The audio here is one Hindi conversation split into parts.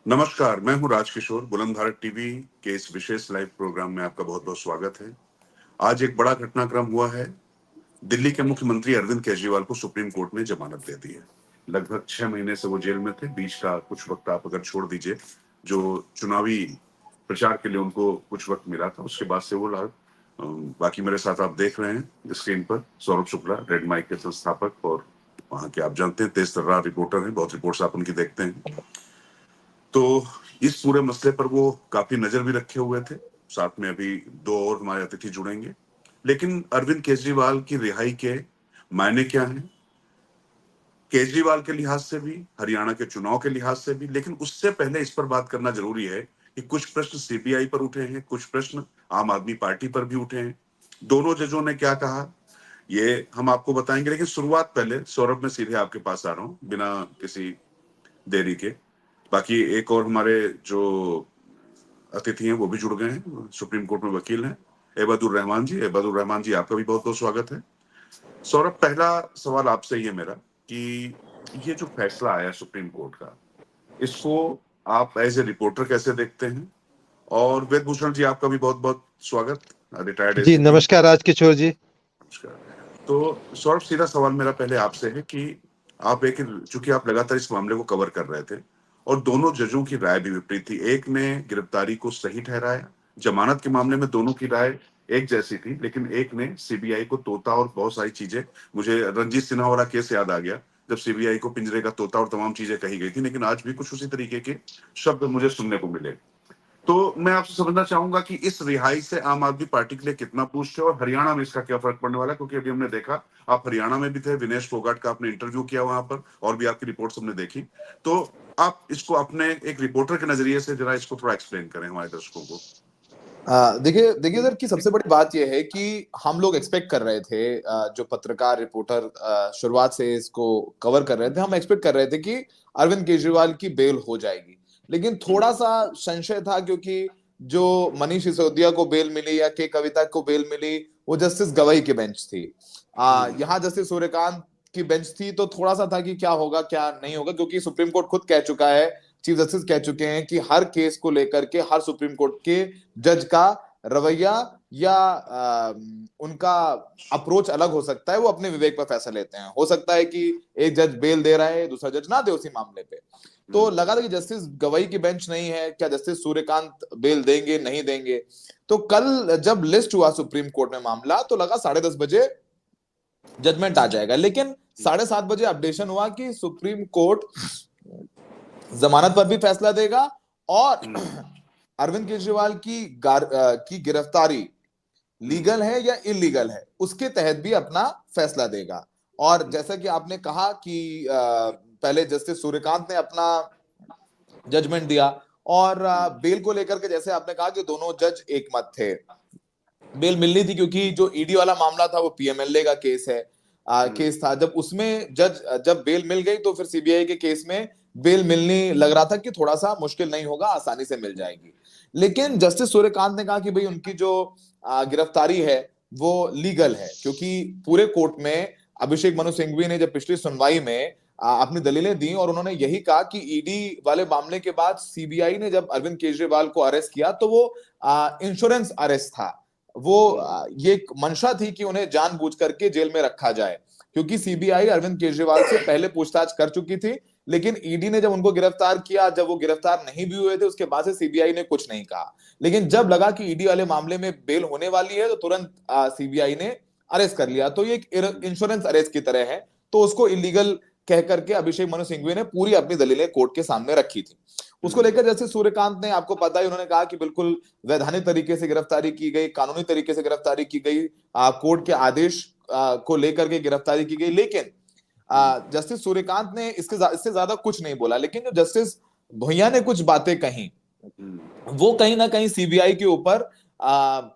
नमस्कार, मैं हूं राजकिशोर। बुलंद भारत टीवी के इस विशेष लाइव प्रोग्राम में आपका बहुत बहुत स्वागत है। आज एक बड़ा घटनाक्रम हुआ है। दिल्ली के मुख्यमंत्री अरविंद केजरीवाल को सुप्रीम कोर्ट ने जमानत दे दी है। लगभग 6 महीने से वो जेल में थे। बीच का कुछ वक्त आप अगर छोड़ दीजिए, जो चुनावी प्रचार के लिए उनको कुछ वक्त मिला था, उसके बाद से वो बाकी मेरे साथ आप देख रहे हैं स्क्रीन पर सौरभ शुक्ला, रेड माइक के संस्थापक और वहां के आप जानते हैं तेज तर्रार रिपोर्टर हैं। बहुत रिपोर्ट्स आप उनकी देखते हैं। तो इस पूरे मसले पर वो काफी नजर भी रखे हुए थे। साथ में अभी दो और हमारे अतिथि जुड़ेंगे। लेकिन अरविंद केजरीवाल की रिहाई के मायने क्या हैं, केजरीवाल के लिहाज से भी, हरियाणा के चुनाव के लिहाज से भी। लेकिन उससे पहले इस पर बात करना जरूरी है कि कुछ प्रश्न सीबीआई पर उठे हैं, कुछ प्रश्न आम आदमी पार्टी पर भी उठे हैं। दोनों जजों ने क्या कहा, ये हम आपको बताएंगे। लेकिन शुरुआत पहले सौरभ, मैं सीधे आपके पास आ रहा हूँ बिना किसी देरी के। बाकी एक और हमारे जो अतिथि हैं वो भी जुड़ गए हैं, सुप्रीम कोर्ट में वकील हैं, एबदुर रहमान जी। एबदुर रहमान जी, आपका भी बहुत बहुत स्वागत है। सौरभ, पहला सवाल आपसे ही है मेरा कि ये जो फैसला आया सुप्रीम कोर्ट का, इसको आप एज ए रिपोर्टर कैसे देखते हैं? और वेदभूषण जी, आपका भी बहुत बहुत स्वागत, रिटायर्ड जी एसीपी। नमस्कार राजकिशोर जी। नमस्कार। तो सौरभ, सीधा सवाल मेरा पहले आपसे है कि आप चूंकि आप लगातार इस मामले को कवर कर रहे थे और दोनों जजों की राय भी विपरीत थी। एक ने गिरफ्तारी को सही ठहराया, जमानत के मामले में दोनों की राय एक जैसी थी, लेकिन एक ने सीबीआई को तोता और बहुत सारी चीजें, मुझे रंजीत सिन्हा वाला केस याद आ गया जब सीबीआई को पिंजरे का तोता और तमाम चीजें कही गई थी। लेकिन आज भी कुछ उसी तरीके के शब्द मुझे सुनने को मिले। तो मैं आपसे समझना चाहूंगा कि इस रिहाई से आम आदमी पार्टी के लिए कितना बूस्ट है और हरियाणा में इसका क्या फर्क पड़ने वाला है? क्योंकि अभी हमने देखा, आप हरियाणा में भी थे, विनेश फोगाट का आपने इंटरव्यू किया वहां पर, और भी आपकी रिपोर्ट्स हमने देखी। तो आप इसको अपने एक रिपोर्टर के नजरिए से जरा इसको थोड़ा एक्सप्लेन करें हमारे दर्शकों को। देखिए देखिए सर, की सबसे बड़ी बात यह है कि हम लोग एक्सपेक्ट कर रहे थे, जो पत्रकार रिपोर्टर शुरुआत से इसको कवर कर रहे थे, हम एक्सपेक्ट कर रहे थे कि अरविंद केजरीवाल की बेल हो जाएगी। लेकिन थोड़ा सा संशय था, क्योंकि जो मनीष सिसोदिया को बेल मिली या के कविता को बेल मिली, वो जस्टिस गवाई की बेंच थी। यहाँ जस्टिस सूर्यकांत की बेंच थी, तो थोड़ा सा था कि क्या होगा क्या नहीं होगा, क्योंकि सुप्रीम कोर्ट खुद कह चुका है, चीफ जस्टिस कह चुके हैं कि हर केस को लेकर के हर सुप्रीम कोर्ट के जज का रवैया या उनका अप्रोच अलग हो सकता है। वो अपने विवेक पर फैसला लेते हैं। हो सकता है कि एक जज बेल दे रहा है, दूसरा जज ना दे उसी मामले पे। तो लगा था कि जस्टिस गवाई की बेंच नहीं है, क्या जस्टिस सूर्यकांत बेल देंगे नहीं देंगे। तो कल जब लिस्ट हुआ सुप्रीम कोर्ट में मामला, तो लगा 10:30 बजे जजमेंट आ जाएगा। लेकिन 7:30 बजे अपडेशन हुआ कि सुप्रीम कोर्ट जमानत पर भी फैसला देगा और अरविंद केजरीवाल की गिरफ्तारी लीगल है या इलीगल है, उसके तहत भी अपना फैसला देगा। और जैसा कि आपने कहा कि पहले जस्टिस सूर्यकांत ने अपना जजमेंट दिया, और बेल को लेकर के जैसे आपने कहा कि दोनों जज एक मत थे। बेल मिलनी थी, क्योंकि जो ईडी वाला मामला था वो पीएमएलए का केस है, केस था। जब उसमें जब बेल मिल गई, तो फिर सीबीआई के केस में बेल मिलनी लग रहा था कि थोड़ा सा मुश्किल नहीं होगा, आसानी से मिल जाएगी। लेकिन जस्टिस सूर्यकांत ने कहा कि भाई उनकी जो गिरफ्तारी है वो लीगल है, क्योंकि पूरे कोर्ट में अभिषेक मनु सिंघवी ने जब पिछली सुनवाई में अपनी दलीलें दी, और उन्होंने यही कहा कि ईडी वाले मामले के बाद सीबीआई ने जब अरविंद केजरीवाल को अरेस्ट किया, तो वो इंश्योरेंस अरेस्ट था। वो ये एक मंशा थी कि उन्हें जानबूझ करके जेल में रखा जाए, क्योंकि सीबीआई अरविंद केजरीवाल से पहले पूछताछ कर चुकी थी। लेकिन ईडी ने जब उनको गिरफ्तार किया, जब वो गिरफ्तार नहीं भी हुए थे, उसके बाद से सीबीआई ने कुछ नहीं कहा। लेकिन जब लगा कि ईडी वाले मामले में बेल होने वाली है, तो तुरंत सीबीआई ने अरेस्ट कर लिया। तो ये एक इंश्योरेंस अरेस्ट की तरह है। तो उसको इलीगल कह करके अभिषेक मनु सिंघवी ने पूरी अपनी दलीलें कोर्ट के सामने रखी थी। उसको लेकर जैसे सूर्यकांत ने, आपको पता है, उन्होंने कहा कि बिल्कुल वैधानिक तरीके से गिरफ्तारी की गई, कानूनी तरीके से गिरफ्तारी की गई, कोर्ट के आदेश को लेकर के गिरफ्तारी की गई। लेकिन जस्टिस सूर्यकांत ने इससे ज्यादा कुछ नहीं बोला। लेकिन जो जस्टिस भुइया ने कुछ बातें कही, वो कहीं ना कहीं सीबीआई के ऊपर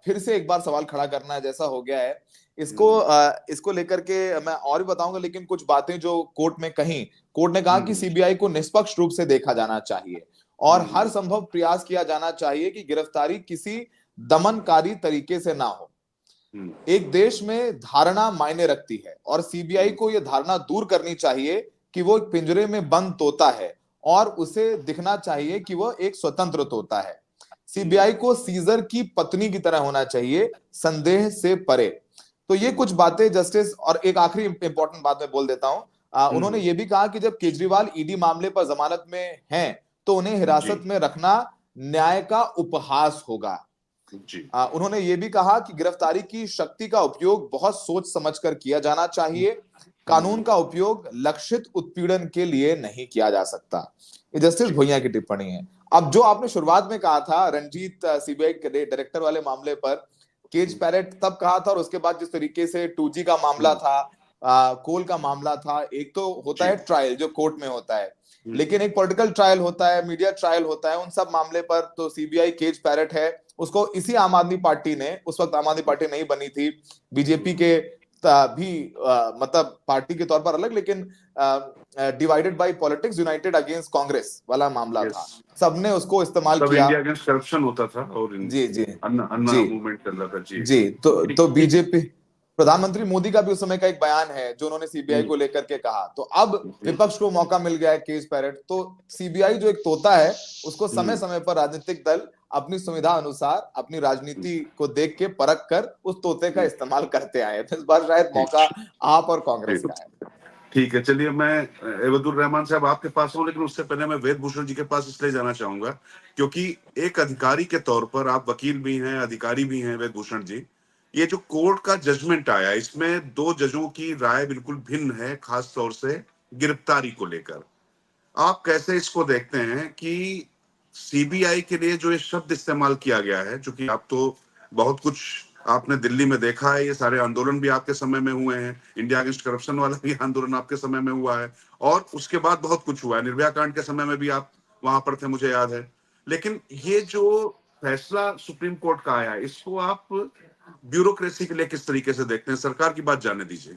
फिर से एक बार सवाल खड़ा करना जैसा हो गया है। इसको लेकर के मैं और भी बताऊंगा। लेकिन कुछ बातें जो कोर्ट में कही, कोर्ट ने कहा कि सीबीआई को निष्पक्ष रूप से देखा जाना चाहिए और हर संभव प्रयास किया जाना चाहिए कि गिरफ्तारी किसी दमनकारी तरीके से ना हो। एक देश में धारणा मायने रखती है, और सीबीआई को यह धारणा दूर करनी चाहिए कि वो एक पिंजरे में बंद तोता है और उसे दिखना चाहिए कि वह एक स्वतंत्र तोता है। सीबीआई को सीजर की पत्नी की तरह होना चाहिए, संदेह से परे। तो ये कुछ बातें जस्टिस, और एक आखिरी इंपॉर्टेंट बात मैं बोल देता हूं, उन्होंने ये भी कहा कि जब केजरीवाल ईडी मामले पर जमानत में हैं तो उन्हें हिरासत में रखना न्याय का उपहास होगा। जी। उन्होंने ये भी कहा कि गिरफ्तारी की शक्ति का उपयोग बहुत सोच समझकर किया जाना चाहिए, कानून का उपयोग लक्षित उत्पीड़न के लिए नहीं किया जा सकता। ये जस्टिस भुइयां की टिप्पणी है। अब जो आपने शुरुआत में कहा था रंजीत सीबीआई के डायरेक्टर वाले मामले पर केज पैरेट तब कहा था, और उसके बाद जिस तरीके से 2G का मामला था, कोल का मामला था, एक तो होता है ट्रायल जो कोर्ट में होता है, लेकिन एक पॉलिटिकल ट्रायल होता है, मीडिया ट्रायल होता है। उन सब मामले पर तो सीबीआई केज पैरेट है। उसको इसी आम आदमी पार्टी ने, उस वक्त आम आदमी पार्टी नहीं बनी थी, बीजेपी के भी मतलब पार्टी के तौर पर अलग, लेकिन divided by politics United against Congress वाला मामला था। सबने उसको इस्तेमाल किया। इंडिया अगेंस्ट करप्शन होता था और जी जी अन्ना जी मूवमेंट चल रहा था। जी जी। तो बीजेपी, प्रधानमंत्री मोदी का भी उस समय का एक बयान है जो उन्होंने सीबीआई को लेकर के कहा। तो अब विपक्ष को मौका मिल गया है केस पैरेट। तो सीबीआई जो एक तोता है, उसको समय समय पर राजनीतिक दल अपनी सुविधा अनुसार अपनी राजनीति को देख के परख कर उस तोते का इस्तेमाल करते आए। तो इस बार शायद मौका आप और कांग्रेस का है। ठीक है, चलिए मैं एवदुर रहमान साहब आपके पास हूँ, लेकिन उससे पहले मैं वेद भूषण जी के पास इसलिए जाना चाहूंगा क्योंकि एक अधिकारी के तौर पर आप वकील भी हैं, अधिकारी भी हैं वेद भूषण जी। ये जो कोर्ट का जजमेंट आया, इसमें दो जजों की राय बिल्कुल भिन्न है, खास तौर से गिरफ्तारी को लेकर। आप कैसे इसको देखते हैं कि सीबीआई के लिए जो ये शब्द इस्तेमाल किया गया है, चूंकि आप तो बहुत कुछ आपने दिल्ली में देखा है, ये सारे आंदोलन भी आपके समय में हुए हैं, इंडिया अगेंस्ट करप्शन वाला भी आंदोलन आपके समय में हुआ है, और उसके बाद बहुत कुछ हुआ है, निर्भया कांड के समय में भी आप वहां पर थे, मुझे याद है। लेकिन ये जो फैसला सुप्रीम कोर्ट का आया, इसको आप ब्यूरोक्रेसी के लिए किस तरीके से देखते हैं? सरकार की बात जाने दीजिए।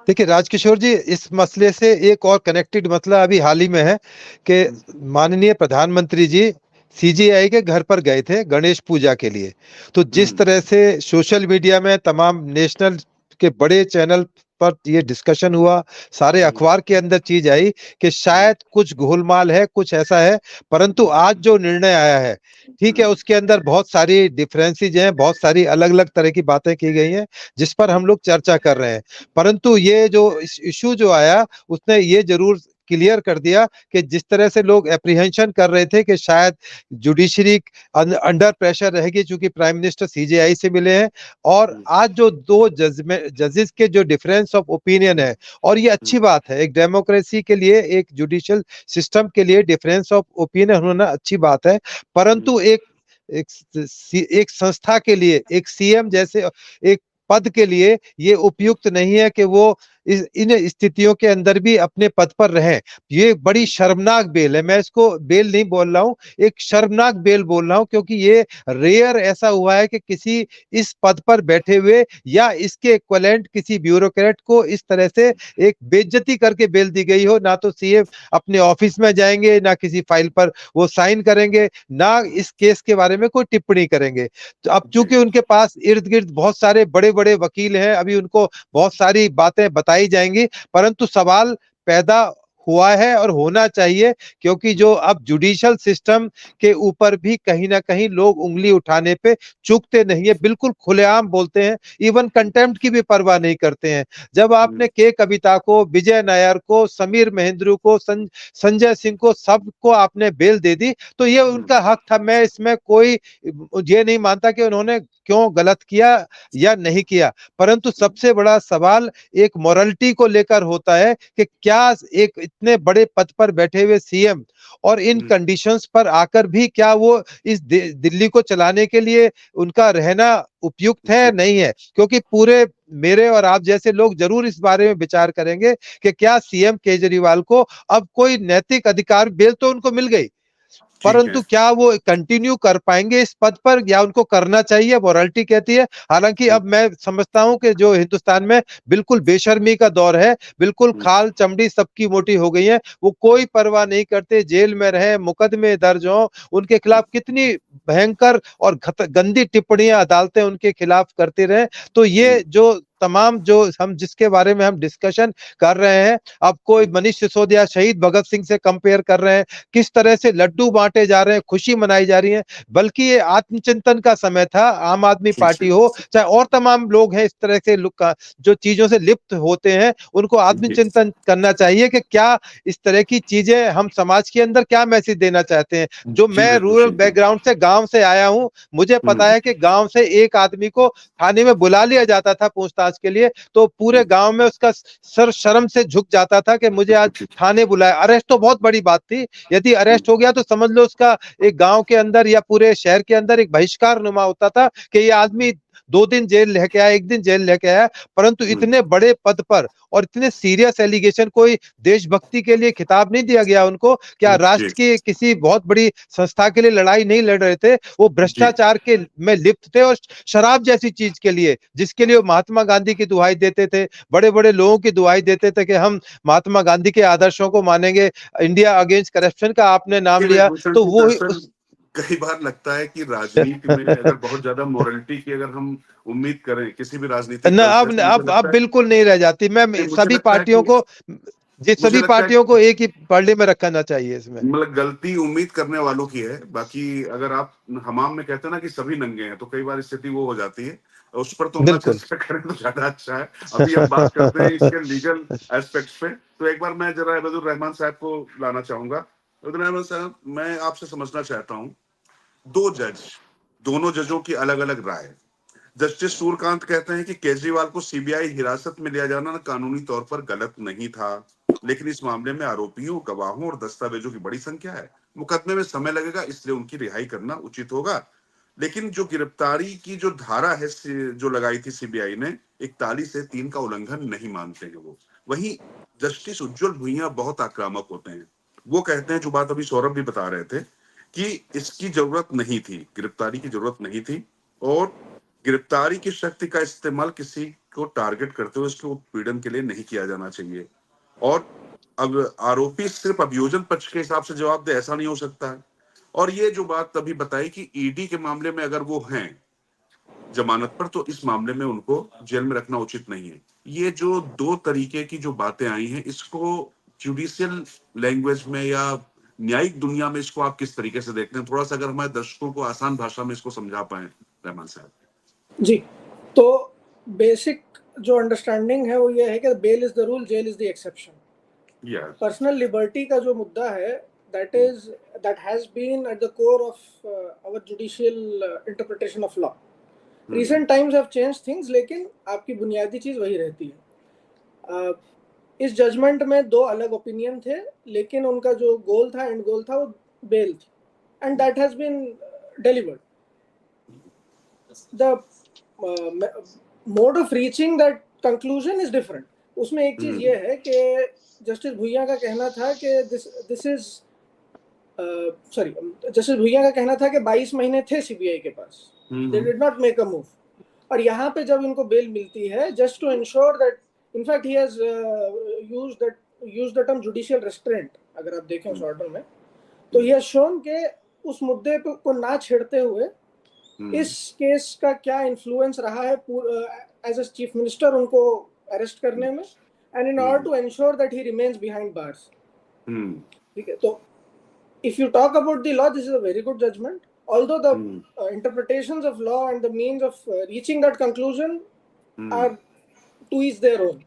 देखिए राजकिशोर जी, इस मसले से एक और कनेक्टेड मसला अभी हाल ही में है कि माननीय प्रधानमंत्री जी सीजीआई के घर पर गए थे गणेश पूजा के लिए। तो जिस तरह से सोशल मीडिया में तमाम नेशनल के बड़े चैनल पर ये डिस्कशन हुआ, सारे अखबार के अंदर चीज आई कि शायद कुछ गोलमाल है, कुछ ऐसा है। परंतु आज जो निर्णय आया है, ठीक है, उसके अंदर बहुत सारी डिफरेंसेस हैं, बहुत सारी अलग अलग तरह की बातें की गई हैं जिस पर हम लोग चर्चा कर रहे हैं। परंतु ये जो इशू जो आया, उसने ये जरूर क्लियर कर दिया कि जिस तरह से लोग एप्रीहेंशन कर रहे थे कि शायद जुडिशरी अंडर प्रेशर रहेगी, चूंकि प्राइम मिनिस्टर सीजेआई से मिले हैं, और आज जो दो जजेस के जो डिफरेंस ऑफ ओपिनियन है, और ये अच्छी बात है, एक डेमोक्रेसी के लिए, एक जुडिशियल सिस्टम के लिए डिफरेंस ऑफ ओपिनियन होना अच्छी बात है। परंतु एक संस्था के लिए, एक सीएम जैसे एक पद के लिए ये उपयुक्त नहीं है कि वो इन स्थितियों के अंदर भी अपने पद पर रहें। ये बड़ी शर्मनाक बेल है। मैं इसको बेल नहीं बोल रहा हूं, एक शर्मनाक बेल बोल रहा हूं, क्योंकि ये रेयर ऐसा हुआ है कि किसी इस पद पर बैठे हुए या इसके इक्विवेलेंट किसी ब्यूरोक्रेट को इस तरह से एक बेइज्जती करके बेल दी गई हो। ना तो सीएम अपने ऑफिस में जाएंगे, ना किसी फाइल पर वो साइन करेंगे, ना इस केस के बारे में कोई टिप्पणी करेंगे। तो अब चूंकि उनके पास इर्द गिर्द बहुत सारे बड़े बड़े वकील हैं, अभी उनको बहुत सारी बातें बताई जाएंगी, परंतु सवाल पैदा हुआ है और होना चाहिए, क्योंकि जो अब जुडिशियल सिस्टम के ऊपर भी कहीं ना कहीं लोग उंगली उठाने पे चूकते नहीं है, बिल्कुल खुलेआम बोलते हैं, इवन कंटेम्प्ट की भी परवाह नहीं करते हैं। जब आपने के कविता को, विजय नायर को, समीर महेंद्रू को, संजय सिंह को, सबको आपने बेल दे दी, तो ये उनका हक था। मैं इसमें कोई ये नहीं मानता कि उन्होंने क्यों गलत किया या नहीं किया, परंतु सबसे बड़ा सवाल एक मोरालिटी को लेकर होता है कि क्या एक इतने बड़े पद पर बैठे हुए सीएम और इन कंडीशंस पर आकर भी क्या वो इस दिल्ली को चलाने के लिए उनका रहना उपयुक्त है, नहीं है? क्योंकि पूरे मेरे और आप जैसे लोग जरूर इस बारे में विचार करेंगे कि क्या सीएम केजरीवाल को अब कोई नैतिक अधिकार, बेल तो उनको मिल गई, परंतु क्या वो कंटिन्यू कर पाएंगे इस पद पर, या उनको करना चाहिए, मोरालिटी कहती है। हालांकि अब मैं समझता हूं कि जो हिंदुस्तान में बिल्कुल बेशर्मी का दौर है, बिल्कुल खाल चमड़ी सबकी मोटी हो गई है, वो कोई परवाह नहीं करते, जेल में रहे, मुकदमे दर्ज हो, उनके खिलाफ कितनी भयंकर और गंदी टिप्पणियां अदालतें उनके खिलाफ करती रहे, तो ये जो तमाम जो हम जिसके बारे में हम डिस्कशन कर रहे हैं, अब कोई मनीष सिसोदिया शहीद भगत सिंह से कंपेयर कर रहे हैं, किस तरह से लड्डू बांटे जा रहे हैं, खुशी मनाई जा रही है, बल्कि ये आत्मचिंतन का समय था। आम आदमी पार्टी हो चाहे और तमाम लोग हैं इस तरह से जो चीजों से लिप्त होते हैं, उनको आत्मचिंतन करना चाहिए कि क्या इस तरह की चीजें हम समाज के अंदर क्या मैसेज देना चाहते हैं। जो मैं रूरल बैकग्राउंड से गांव से आया हूं, मुझे पता है कि गांव से एक आदमी को थाने में बुला लिया जाता था पूछताछ के लिए, तो पूरे गांव में उसका सर शर्म से झुक जाता था कि मुझे आज थाने बुलाया। अरेस्ट तो बहुत बड़ी बात थी, यदि अरेस्ट हो गया तो समझ लो उसका एक गांव के अंदर या पूरे शहर के अंदर एक बहिष्कार नुमा होता था कि ये आदमी 2 दिन जेल लेके आया, 1 दिन जेल लेके आया। परंतु इतने बड़े पद पर और इतने सीरियस एलिगेशन, कोई देशभक्ति के लिए खिताब नहीं दिया गया उनको, क्या राष्ट्र की किसी बहुत बड़ी संस्था के लिए लड़ाई नहीं लड़ रहे थे, वो भ्रष्टाचार के में लिप्त थे और शराब जैसी चीज के लिए, जिसके लिए वो महात्मा गांधी की दुहाई देते थे, बड़े बड़े लोगों की दुहाई देते थे कि हम महात्मा गांधी के आदर्शों को मानेंगे। इंडिया अगेंस्ट करप्शन का आपने नाम लिया, तो वो कई बार लगता है कि राजनीति में अगर बहुत ज्यादा मोरालिटी की अगर हम उम्मीद करें किसी भी राजनीतिक न, अब बिल्कुल नहीं रह जाती। मैं सभी पार्टियों को सभी पार्टियों को एक ही पर्दे में रखना चाहिए। इसमें मतलब गलती उम्मीद करने वालों की है। बाकी अगर आप हमाम में कहते हैं ना कि सभी नंगे हैं, तो कई बार स्थिति वो हो जाती है, उस पर तो हम चर्चा करें तो ज्यादा अच्छा है। अभी हम बात करते हैं इसके लीगल एस्पेक्ट्स पे। तो एक बार मैं जरा अब्दुल रहमान साहब को लाना चाहूंगा। अब्दुल रहमान साहब, मैं आपसे समझना चाहता हूँ, 2 जज, दोनों जजों की अलग अलग राय। जस्टिस सूर्यकांत कहते हैं कि केजरीवाल को सीबीआई हिरासत में लिया जाना कानूनी तौर पर गलत नहीं था, लेकिन इस मामले में आरोपियों, गवाहों और दस्तावेजों की बड़ी संख्या है, मुकदमे में समय लगेगा, इसलिए उनकी रिहाई करना उचित होगा। लेकिन जो गिरफ्तारी की जो धारा है जो लगाई थी सीबीआई ने, 41 से 3 का उल्लंघन नहीं मानते हैं वो। वहीं जस्टिस उज्जवल भुइयां बहुत आक्रामक होते हैं। वो कहते हैं, जो बात अभी सौरभ भी बता रहे थे, कि इसकी जरूरत नहीं थी, गिरफ्तारी की जरूरत नहीं थी, और गिरफ्तारी की शक्ति का इस्तेमाल किसी को टारगेट करते हुए उसके उत्पीड़न के लिए नहीं किया जाना चाहिए। और अब आरोपी सिर्फ अभियोजन पक्ष के हिसाब से जवाब दे, ऐसा नहीं हो सकता है। और ये जो बात अभी बताई कि ईडी के मामले में अगर वो हैं जमानत पर, तो इस मामले में उनको जेल में रखना उचित नहीं है। ये जो 2 तरीके की जो बातें आई हैं, इसको जुडिशियल लैंग्वेज में या न्यायिक दुनिया में इसको आप किस तरीके से देखते हैं? थोड़ा सा अगर हमारे दर्शकों को आसान भाषा में इसको समझा पाए रहमान साहब। जी, तो बेसिक जो अंडरस्टैंडिंग है वो ये है कि bail is the rule, jail is the exception. Personal liberty का जो मुद्दा है, that has been at the core of our judicial interpretation of law. Recent times have changed things, लेकिन आपकी बुनियादी चीज वही रहती है। इस जजमेंट में 2 अलग ओपिनियन थे, लेकिन उनका जो गोल था, एंड गोल था, वो बेल थी, and that has been delivered. The mode of reaching that conclusion is different. उसमें एक चीज ये है कि जस्टिस भुइयां का कहना था कि जस्टिस भुइयां का कहना था कि 22 महीने थे सीबीआई के पास, they did not make a move। और यहाँ पे जब इनको बेल मिलती है, just to ensure that, in fact he has used the term judicial restraint, अगर आप देखें उस ऑर्डर में, तो he has shown कि उस मुद्दे को ना छेड़ते हुए इस केस का क्या इन्फ्लुएंस रहा है एज अ चीफ मिनिस्टर उनको अरेस्ट करने में, and in order to ensure that he remains behind bars. ठीक है, तो if you talk about the law, this is a very good judgment, although the interpretations of law and the means of reaching that conclusion are to each their own.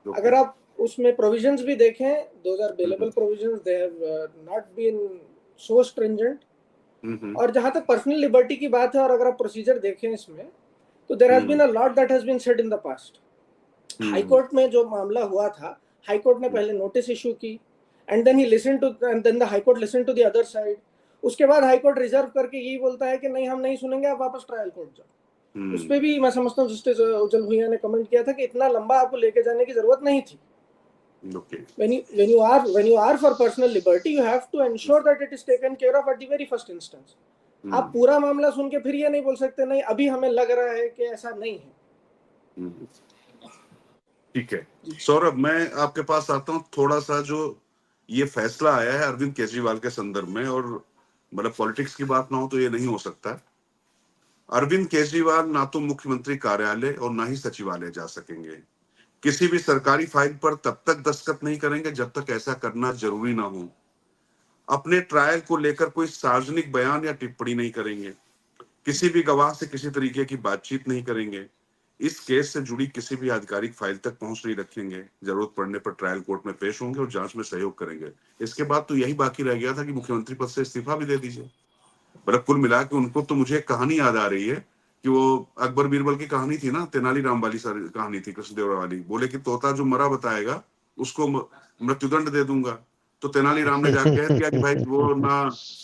अगर आप उसमें प्रोविजंस भी देखें, those are bailable provisions, they have not been so stringent. और जहां तक पर्सनल लिबर्टी की बात है, और अगर आप प्रोसीजर देखें इसमें, तो there has been a lot that has been said in the past. High court में जो मामला हुआ था, हाई कोर्ट ने पहले नोटिस इशू की, and then he listen to, and then the high court listen to the other side. उसके बाद हाई कोर्ट रिजर्व करके यही बोलता है कि नहीं, हम नहीं सुनेंगे, आप वापस ट्रायल कोर्ट जाओ। उस पर भी मैं समझता हूँ जस्टिस उज्जवल भुइयां ने कमेंट किया था कि इतना लंबा आपको लेके जाने की जरूरत नहीं थी। When you are for personal liberty, you have to ensure that it is taken care of at the very first instance. आप पूरा मामला सुन के फिर ये नहीं बोल सकते नहीं अभी हमें लग रहा है कि ऐसा नहीं है। ठीक है सौरभ, मैं आपके पास आता हूँ। थोड़ा सा जो ये फैसला आया है अरविंद केजरीवाल के संदर्भ में, और मतलब पॉलिटिक्स की बात ना हो तो ये नहीं हो सकता। अरविंद केजरीवाल ना तो मुख्यमंत्री कार्यालय और ना ही सचिवालय जा सकेंगे। किसी भी सरकारी फाइल पर तब तक दस्तखत नहीं करेंगे जब तक ऐसा करना जरूरी ना हो। अपने ट्रायल को लेकर कोई सार्वजनिक बयान या टिप्पणी नहीं करेंगे। किसी भी गवाह से किसी तरीके की बातचीत नहीं करेंगे। इस केस से जुड़ी किसी भी आधिकारिक फाइल तक पहुंच नहीं रखेंगे। जरूरत पड़ने पर ट्रायल कोर्ट में पेश होंगे और जांच में सहयोग करेंगे। इसके बाद तो यही बाकी रह गया था कि मुख्यमंत्री पद से इस्तीफा भी दे दीजिए। मतलब कुल मिला के उनको तो मुझे एक कहानी याद आ रही है कि वो अकबर बीरबल की कहानी थी ना, तेनालीराम वाली सारी कहानी थी, कृष्णदेवरा वाली। बोले कि तोता जो मरा बताएगा उसको मृत्युदंड दे दूंगा। तो तेनालीराम ने जाके कह दिया कि भाई वो ना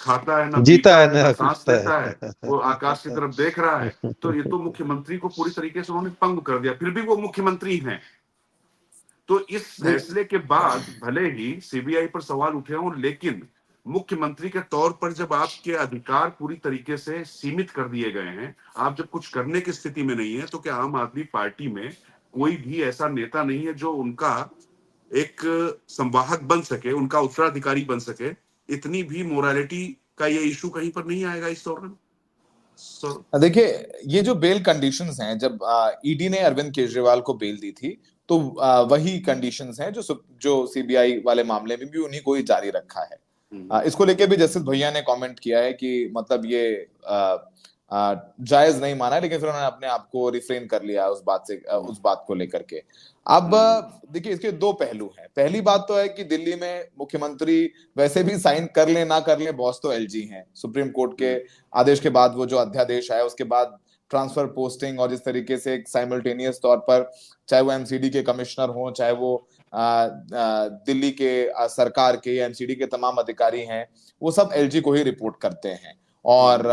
खाता है, ना जीता पीता है है, ना ना सांस कुत्ता लेता है, वो आकाश की तरफ देख रहा है। है। तो ये तो मुख्यमंत्री को पूरी तरीके से उन्होंने पंग कर दिया, फिर भी वो मुख्यमंत्री हैं। तो इस फैसले के बाद भले ही सीबीआई पर सवाल उठे हों, लेकिन मुख्यमंत्री के तौर पर जब आपके अधिकार पूरी तरीके से सीमित कर दिए गए हैं, आप जब कुछ करने की स्थिति में नहीं है, तो क्या आम आदमी पार्टी में कोई भी ऐसा नेता नहीं है जो उनका एक संवाहक बन सके, उनका उत्तराधिकारी बन सके? इतनी भी मोरालिटी का ये इशू कहीं पर नहीं आएगा इस दौरान? देखिए, ये जो बेल कंडीशंस हैं, जब ईडी ने अरविंद केजरीवाल को बेल दी थी, तो वही कंडीशंस हैं जो सीबीआई वाले मामले में भी उन्हीं को ही जारी रखा है। इसको लेके भी जस्टिस भैया ने कमेंट किया है कि मतलब ये जायज नहीं माना, लेकिन फिर उन्होंने अपने आप को रिफ्रेन कर लिया उस बात को लेकर के। अब देखिए, इसके दो पहलू हैं। पहली बात तो है कि दिल्ली में मुख्यमंत्री वैसे भी साइन कर ले ना कर ले, बॉस तो एलजी हैं। सुप्रीम कोर्ट के आदेश के बाद वो जो अध्यादेश आया, उसके बाद ट्रांसफर पोस्टिंग और जिस तरीके से एक साइमल्टेनियस तौर पर, चाहे वो एमसीडी के कमिश्नर हो, चाहे वो दिल्ली के सरकार के या एमसीडी के तमाम अधिकारी हैं, वो सब एलजी को ही रिपोर्ट करते हैं। और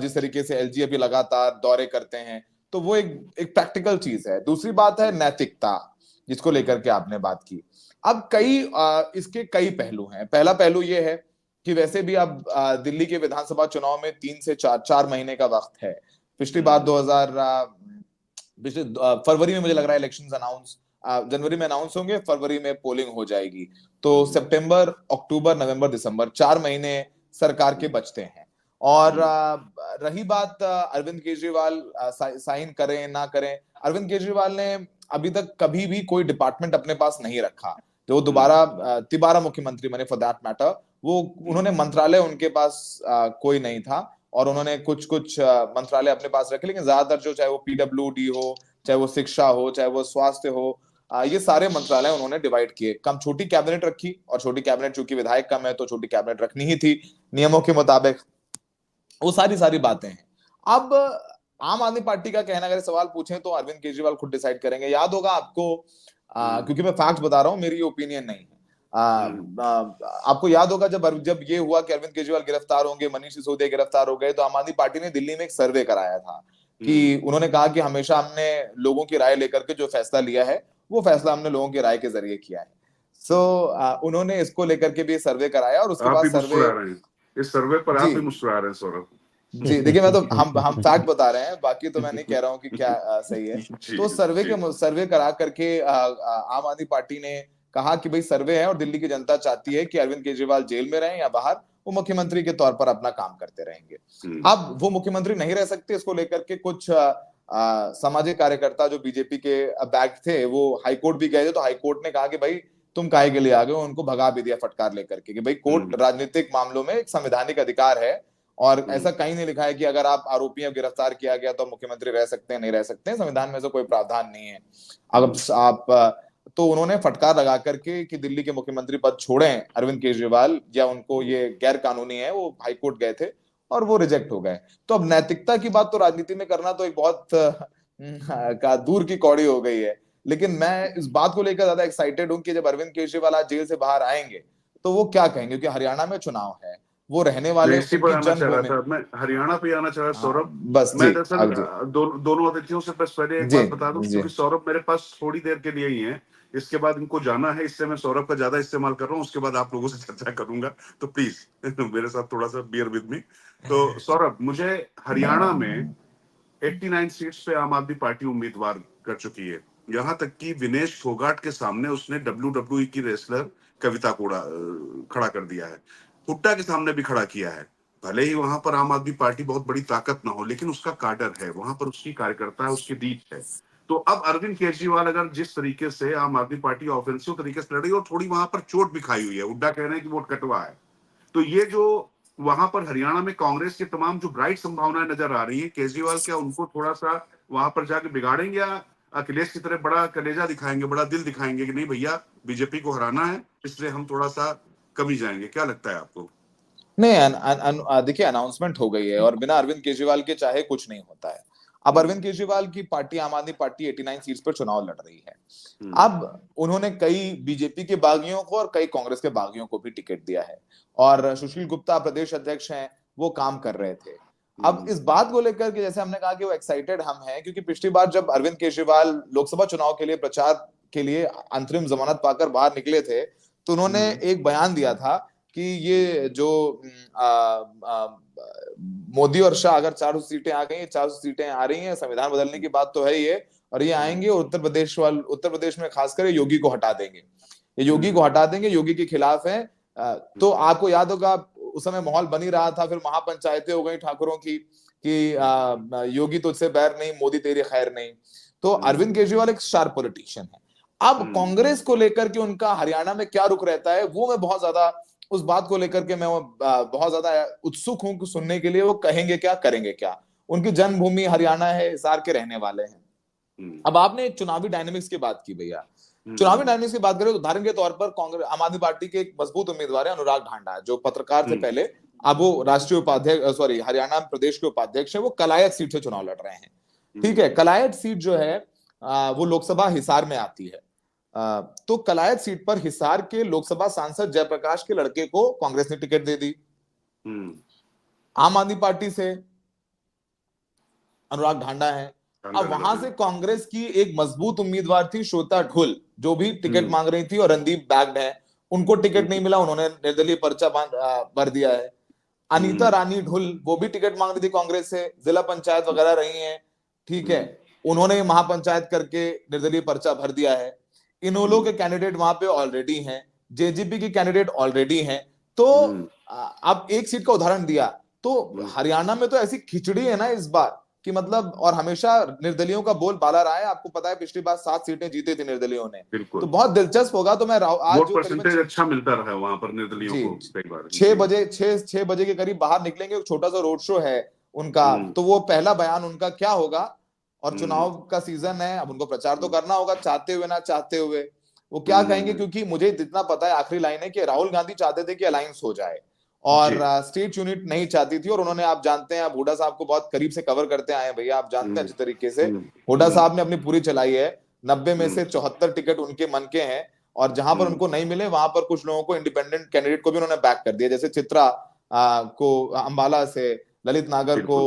जिस तरीके से एलजी अभी लगातार दौरे करते हैं, तो वो एक प्रैक्टिकल चीज है। दूसरी बात है नैतिकता, जिसको लेकर के आपने बात की। अब इसके कई पहलू हैं। पहला पहलू ये है कि वैसे भी अब दिल्ली के विधानसभा चुनाव में 3 से 4 महीने का वक्त है। पिछली बार फरवरी में मुझे लग रहा है इलेक्शंस जनवरी में अनाउंस होंगे, फरवरी में पोलिंग हो जाएगी। तो सितंबर, अक्टूबर, नवंबर, दिसंबर 4 महीने सरकार के बचते हैं। और रही बात अरविंद केजरीवाल साइन करें ना करें, अरविंद केजरीवाल ने अभी तक कभी भी कोई डिपार्टमेंट अपने पास नहीं रखा। जो तिबारा मुख्यमंत्री बने फॉर दैट मैटर, वो उन्होंने मंत्रालय, उनके पास कोई नहीं था, और उन्होंने कुछ मंत्रालय अपने पास रखे। लेकिन ज्यादातर जो, चाहे वो पीडब्ल्यूडी हो, चाहे वो शिक्षा हो, चाहे वो स्वास्थ्य हो, ये सारे मंत्रालय उन्होंने डिवाइड किए। कम छोटी कैबिनेट रखी, और छोटी कैबिनेट चूंकि विधायक कम है तो छोटी कैबिनेट रखनी ही थी नियमों के मुताबिक। वो सारी बातें हैं। अब आम आदमी पार्टी का कहना, अगर सवाल पूछें तो अरविंद केजरीवाल खुद डिसाइड करेंगे। याद होगा आपको, क्योंकि मैं फैक्ट बता रहा हूं, मेरी ओपिनियन नहीं है। आपको याद होगा जब ये हुआ कि अरविंद केजरीवाल गिरफ्तार होंगे, मनीष सिसोदिया गिरफ्तार हो गए, तो आम आदमी पार्टी ने दिल्ली में एक सर्वे कराया था कि उन्होंने कहा कि हमेशा हमने लोगों की राय लेकर के जो फैसला लिया है, वो फैसला हमने लोगों की राय के जरिए किया है। उन्होंने इसको लेकर के भी सर्वे कराया, और उसके बाद इस सर्वे पर आप भी मुस्कुरा रहे हैं सौरभ जी। देखिए, मैं तो हम फैक्ट बता रहे हैं, बाकी तो मैं नहीं कह रहा हूं कि क्या सही है। तो सर्वे करा करके आम आदमी पार्टी ने कहा कि भाई सर्वे है और दिल्ली की जनता चाहती है कि अरविंद केजरीवाल जेल में रहें या बाहर, वो मुख्यमंत्री के तौर पर अपना काम करते रहेंगे। अब वो मुख्यमंत्री नहीं रह सकते, इसको लेकर के कुछ सामाजिक कार्यकर्ता जो बीजेपी के बैक थे, वो हाईकोर्ट भी गए थे। तो हाईकोर्ट ने कहा कि भाई तुम काहे के लिए आ गए हो, उनको भगा भी दिया फटकार लेकर के, कि भाई कोर्ट राजनीतिक मामलों में एक संवैधानिक अधिकार है, और ऐसा कहीं नहीं लिखा है कि अगर आप आरोपी गिरफ्तार किया गया तो मुख्यमंत्री रह सकते हैं, नहीं रह सकते हैं। संविधान में से कोई प्रावधान नहीं है। अब आप तो उन्होंने फटकार लगा करके कि दिल्ली के मुख्यमंत्री पद छोड़ें अरविंद केजरीवाल, या उनको ये गैर कानूनी है, वो हाईकोर्ट गए थे और वो रिजेक्ट हो गए। तो अब नैतिकता की बात तो राजनीति में करना तो एक बहुत दूर की कौड़ी हो गई है। लेकिन मैं इस बात को लेकर ज्यादा एक्साइटेड हूं कि जब अरविंद केजरीवाल आज जेल से बाहर आएंगे तो वो क्या कहेंगे, क्योंकि हरियाणा में चुनाव है, वो रहने वाले मैं हरियाणा पे आना चाह रहा सौरभ। बस मैं दरअसल दोनों अतिथियों से बस पहले एक बात बता दूं, क्योंकि सौरभ मेरे पास थोड़ी देर के लिए ही है, इसके बाद इनको जाना है, इससे मैं सौरभ का ज्यादा इस्तेमाल कर रहा हूँ, उसके बाद आप लोगों से चर्चा करूंगा, तो प्लीज मेरे साथ थोड़ा सा बियर विद मी। तो सौरभ, मुझे हरियाणा में 89 सीट्स पे आम आदमी पार्टी उम्मीदवार कर चुकी है। यहाँ तक कि विनेश फोगाट के सामने उसने WWE की रेसलर कविता कोड़ा खड़ा कर दिया है, हुड्डा के सामने भी खड़ा किया है। भले ही वहां पर आम आदमी पार्टी बहुत बड़ी ताकत ना हो, लेकिन उसका काडर है वहां पर, उसकी कार्यकर्ता है, उसकी रीच है। तो अब अरविंद केजरीवाल अगर जिस तरीके से आम आदमी पार्टी ऑफेंसिव तरीके से लड़ रही है और थोड़ी वहां पर चोट भी खाई हुई है, हुड्डा कह रहे हैं कि वोट कटवा है, तो ये जो वहां पर हरियाणा में कांग्रेस की तमाम जो ब्राइट संभावनाएं नजर आ रही है, केजरीवाल क्या उनको थोड़ा सा वहां पर जाके बिगाड़ेंगे, या अखिलेश की तरह बड़ा कलेजा दिखाएंगे, बड़ा दिल दिखाएंगे कि नहीं भैया बीजेपी को हराना है, इसलिए हम थोड़ा सा कमी जाएंगे? क्या लगता है आपको? नहीं, देखिए अनाउंसमेंट हो गई है और बिना अरविंद केजरीवाल के चाहे कुछ नहीं होता है। अब अरविंद केजरीवाल की पार्टी आम आदमी पार्टी 89 सीट्स पर चुनाव लड़ रही है। अब उन्होंने कई बीजेपी के बागियों को और कई कांग्रेस के बागियों को भी टिकट दिया है और सुशील गुप्ता प्रदेश अध्यक्ष हैं, वो काम कर रहे थे। अब इस बात को लेकर के जैसे हमने कहा कि वो एक्साइटेड हम हैं, क्योंकि पिछली बार जब अरविंद केजरीवाल लोकसभा चुनाव के लिए प्रचार के लिए अंतरिम जमानत पाकर बाहर निकले थे, तो उन्होंने एक बयान दिया था कि ये जो मोदी और शाह अगर 400 सीटें आ गई, 400 सीटें आ रही हैं, संविधान बदलने की बात तो है ये, और ये आएंगे और उत्तर प्रदेश में खासकर योगी को हटा देंगे, ये योगी को हटा देंगे, योगी के खिलाफ है। तो आपको याद होगा उस समय माहौल बनी रहा था, फिर महापंचायतें हो गई ठाकुरों की कि योगी तुझसे बैर नहीं, मोदी तेरी खैर नहीं। तो अरविंद केजरीवाल एक शार्प पॉलिटिशियन है। अब कांग्रेस को लेकर के उनका हरियाणा में क्या रुख रहता है, वो मैं बहुत ज्यादा उस बात को लेकर के मैं बहुत ज्यादा उत्सुक हूं कि सुनने के लिए वो कहेंगे क्या, करेंगे क्या। उनकी जन्मभूमि हरियाणा है, हिसार के रहने वाले हैं। अब आपने चुनावी डायनेमिक्स की बात की भैया, चुनावी डायनेमिक्स की बात करें तो उदाहरण के तौर पर कांग्रेस आम आदमी पार्टी के एक मजबूत उम्मीदवार है अनुराग ढांडा, जो पत्रकार थे पहले, अब वो राष्ट्रीय उपाध्यक्ष हरियाणा प्रदेश के उपाध्यक्ष है। वो कलायत सीट से चुनाव लड़ रहे हैं। ठीक है, कलायत सीट जो है वो लोकसभा हिसार में आती है। तो कलायत सीट पर हिसार के लोकसभा सांसद जयप्रकाश के लड़के को कांग्रेस ने टिकट दे दी। आम आदमी पार्टी से अनुराग ढांडा है। अब वहां से कांग्रेस की एक मजबूत उम्मीदवार थी श्वेता ढुल, जो भी टिकट मांग रही थी, और रणदीप बैग्ड है, उनको टिकट नहीं मिला, उन्होंने निर्दलीय पर्चा भर दिया है। अनीता रानी ढुल, वो भी टिकट मांग रही थी कांग्रेस से, जिला पंचायत वगैरह रही हैं, ठीक है, उन्होंने महापंचायत करके निर्दलीय पर्चा भर दिया है। इनोलो के कैंडिडेट वहां पे ऑलरेडी हैं, जेजेपी के कैंडिडेट ऑलरेडी हैं। तो अब एक सीट का उदाहरण दिया, तो हरियाणा में तो ऐसी खिचड़ी है ना इस बार कि मतलब, और हमेशा निर्दलियों का बोल बाला रहा है। आपको पता है पिछली बार 7 सीटें जीती थी निर्दलियों ने, तो बहुत दिलचस्प होगा। तो मैं आज जो परसेंटेज अच्छा मिलता रहा वहां पर निर्दलियों को, कई बार 6 बजे के करीब बाहर निकलेंगे, एक छोटा सा रोड शो है उनका, तो वो पहला बयान उनका क्या होगा, और चुनाव का सीजन है, अब उनको प्रचार तो करना होगा, चाहते हुए ना चाहते हुए वो क्या कहेंगे। क्योंकि मुझे जितना पता है, आखिरी लाइन है कि राहुल गांधी चाहते थे कि अलायंस हो जाए और स्टेट यूनिट नहीं चाहती थी, और उन्होंने, आप जानते हैं, आप हुड्डा साहब को बहुत करीब से कवर करते आए हैं भैया, आप जानते हैं अच्छे तरीके से, हुड्डा साहब ने अपनी पूरी चलाई है। 90 में से 74 टिकट उनके मन के हैं, और जहां पर उनको नहीं मिले वहां पर कुछ लोगों को, इंडिपेंडेंट कैंडिडेट को भी उन्होंने बैक कर दिया, जैसे चित्रा को अंबाला से, ललित नागर को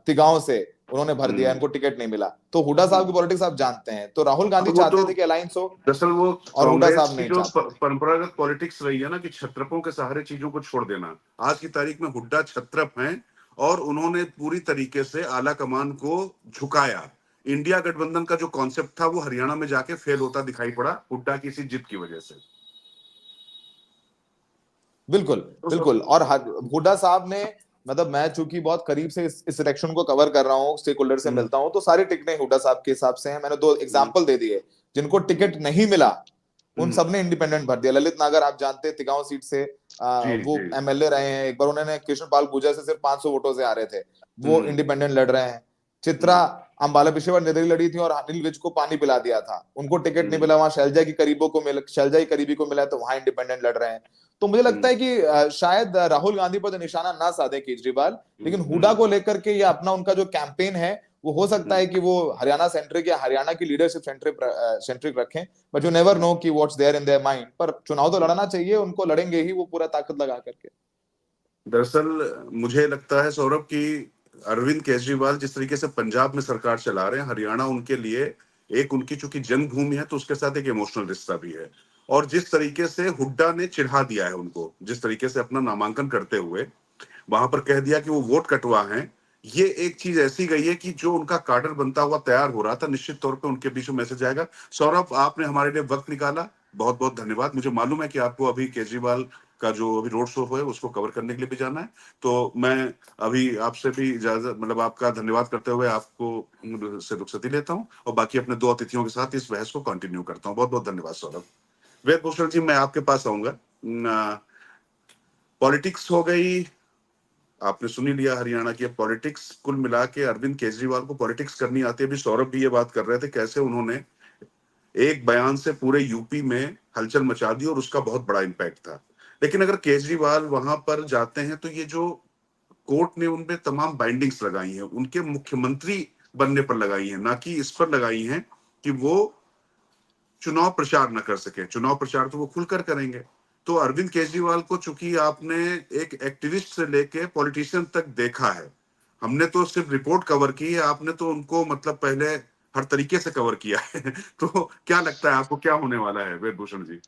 तिगांव से उन्होंने भर दिया, इनको टिकट नहीं मिला। तो हुड्डा साहब की पॉलिटिक्स आप जानते हैं। तो राहुल गांधी चाहते थे कि अलायंस हो, दरअसल वो और हुड्डा साहब नहीं चाहते। परंपरागत पॉलिटिक्स रही है ना कि छत्रपों के सहारे चीजों को छोड़ देना। आज की तारीख में हुड्डा छत्रप हैं और उन्होंने पूरी तरीके से आला कमान को झुकाया। इंडिया गठबंधन का जो कॉन्सेप्ट था वो हरियाणा में जाके फेल होता दिखाई पड़ा हुड्डा की इसी जिद की वजह से। बिल्कुल बिल्कुल। और हुड्डा साहब ने, मतलब मैं चूंकि बहुत करीब से इस इलेक्शन को कवर कर रहा हूँ, स्टेक होल्डर से मिलता हूँ, तो सारी टिकटें हुड्डा साहब के हिसाब से हैं। मैंने 2 एग्जांपल दे दिए, जिनको टिकट नहीं मिला उन सबने इंडिपेंडेंट भर दिया। ललित नागर आप जानते हैं तिगांव सीट से वो एमएलए रहे हैं, एक बार उन्होंने कृष्णपाल पूजा से सिर्फ 500 वोटों से आ रहे थे, वो इंडिपेंडेंट लड़ रहे हैं। चित्रा अंबाला पिछले बार निर्दलीय लड़ी थी और अनिल विज को पानी पिला दिया था, उनको टिकट नहीं मिला, वहां शैलजा की करीबी को मिला, तो वहां इंडिपेंडेंट लड़ रहे हैं। तो मुझे लगता है कि शायद राहुल गांधी पर तो निशाना ना साधे केजरीवाल, लेकिन हुड्डा को लेकर के ये अपना उनका जो कैंपेन है वो हो सकता है कि वो हरियाणा सेंट्रिक या हरियाणा की लीडरशिप सेंट्रिक रखें, बट यू नेवर नो कि what's there in their mind. पर चुनाव तो लड़ना चाहिए उनको, लड़ेंगे ही वो पूरा ताकत लगा करके। दरअसल मुझे लगता है सौरभ की अरविंद केजरीवाल जिस तरीके से पंजाब में सरकार चला रहे हैं, हरियाणा उनके लिए एक, उनकी चूंकि जन्मभूमि है तो उसके साथ एक इमोशनल रिश्ता भी है। और जिस तरीके से हुड्डा ने चिढ़ा दिया है उनको, जिस तरीके से अपना नामांकन करते हुए वहां पर कह दिया कि वो वोट कटवा हैं, ये एक चीज ऐसी गई है कि जो उनका कार्डर बनता हुआ तैयार हो रहा था, निश्चित तौर पे उनके बीच में मैसेज आएगा। सौरभ, आपने हमारे लिए वक्त निकाला, बहुत बहुत धन्यवाद। मुझे मालूम है कि आपको अभी केजरीवाल का जो अभी रोड शो है उसको कवर करने के लिए भी जाना है। तो मैं अभी आपसे भी इजाजत, मतलब आपका धन्यवाद करते हुए आपको से रुखसती लेता हूँ और बाकी अपने 2 अतिथियों के साथ इस बहस को कंटिन्यू करता हूँ। बहुत बहुत धन्यवाद सौरभ। वेद भूषण जी, मैं आपके पास आऊंगा। पॉलिटिक्स हो गई, आपने सुन ही लिया हरियाणा की। पॉलिटिक्स कुल मिला के अरविंद केजरीवाल को पॉलिटिक्स करनी आती है। अभी सौरभ भी ये बात कर रहे थे कैसे उन्होंने एक बयान से पूरे यूपी में हलचल मचा दी और उसका बहुत बड़ा इम्पैक्ट था। लेकिन अगर केजरीवाल वहां पर जाते हैं तो ये जो कोर्ट ने उनपे तमाम बाइंडिंग्स लगाई हैं, उनके मुख्यमंत्री बनने पर लगाई हैं, ना कि इस पर लगाई हैं कि वो चुनाव प्रचार न कर सके। चुनाव प्रचार तो वो खुलकर करेंगे। तो अरविंद केजरीवाल को चूंकि आपने एक एक्टिविस्ट से लेके पॉलिटिशियन तक देखा है, हमने तो सिर्फ रिपोर्ट कवर की है, आपने तो उनको मतलब पहले हर तरीके से कवर किया है। तो क्या लगता है आपको क्या होने वाला है वेद भूषण जी?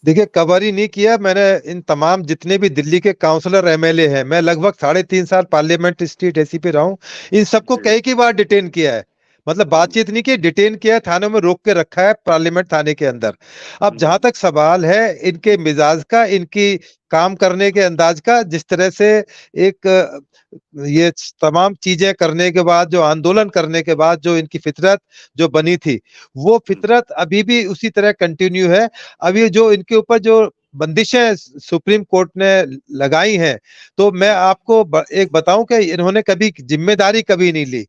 देखिए, कवर ही नहीं किया मैंने। इन तमाम जितने भी दिल्ली के काउंसलर एमएलए हैं, मैं लगभग 3.5 साल पार्लियामेंट स्ट्रीट एसी पे रहा हूं, इन सबको जी। कई बार डिटेन किया है। मतलब बातचीत नहीं की, डिटेन किया है, थानों में रोक के रखा है, पार्लियामेंट थाने के अंदर। अब जहां तक सवाल है इनके मिजाज का, इनकी काम करने के अंदाज का, जिस तरह से एक ये तमाम चीजें करने के बाद, जो आंदोलन करने के बाद जो इनकी फितरत जो बनी थी, वो फितरत अभी भी उसी तरह कंटिन्यू है। अभी जो इनके ऊपर जो बंदिशें सुप्रीम कोर्ट ने लगाई हैं, तो मैं आपको एक बताऊं कि इन्होंने कभी जिम्मेदारी कभी नहीं ली।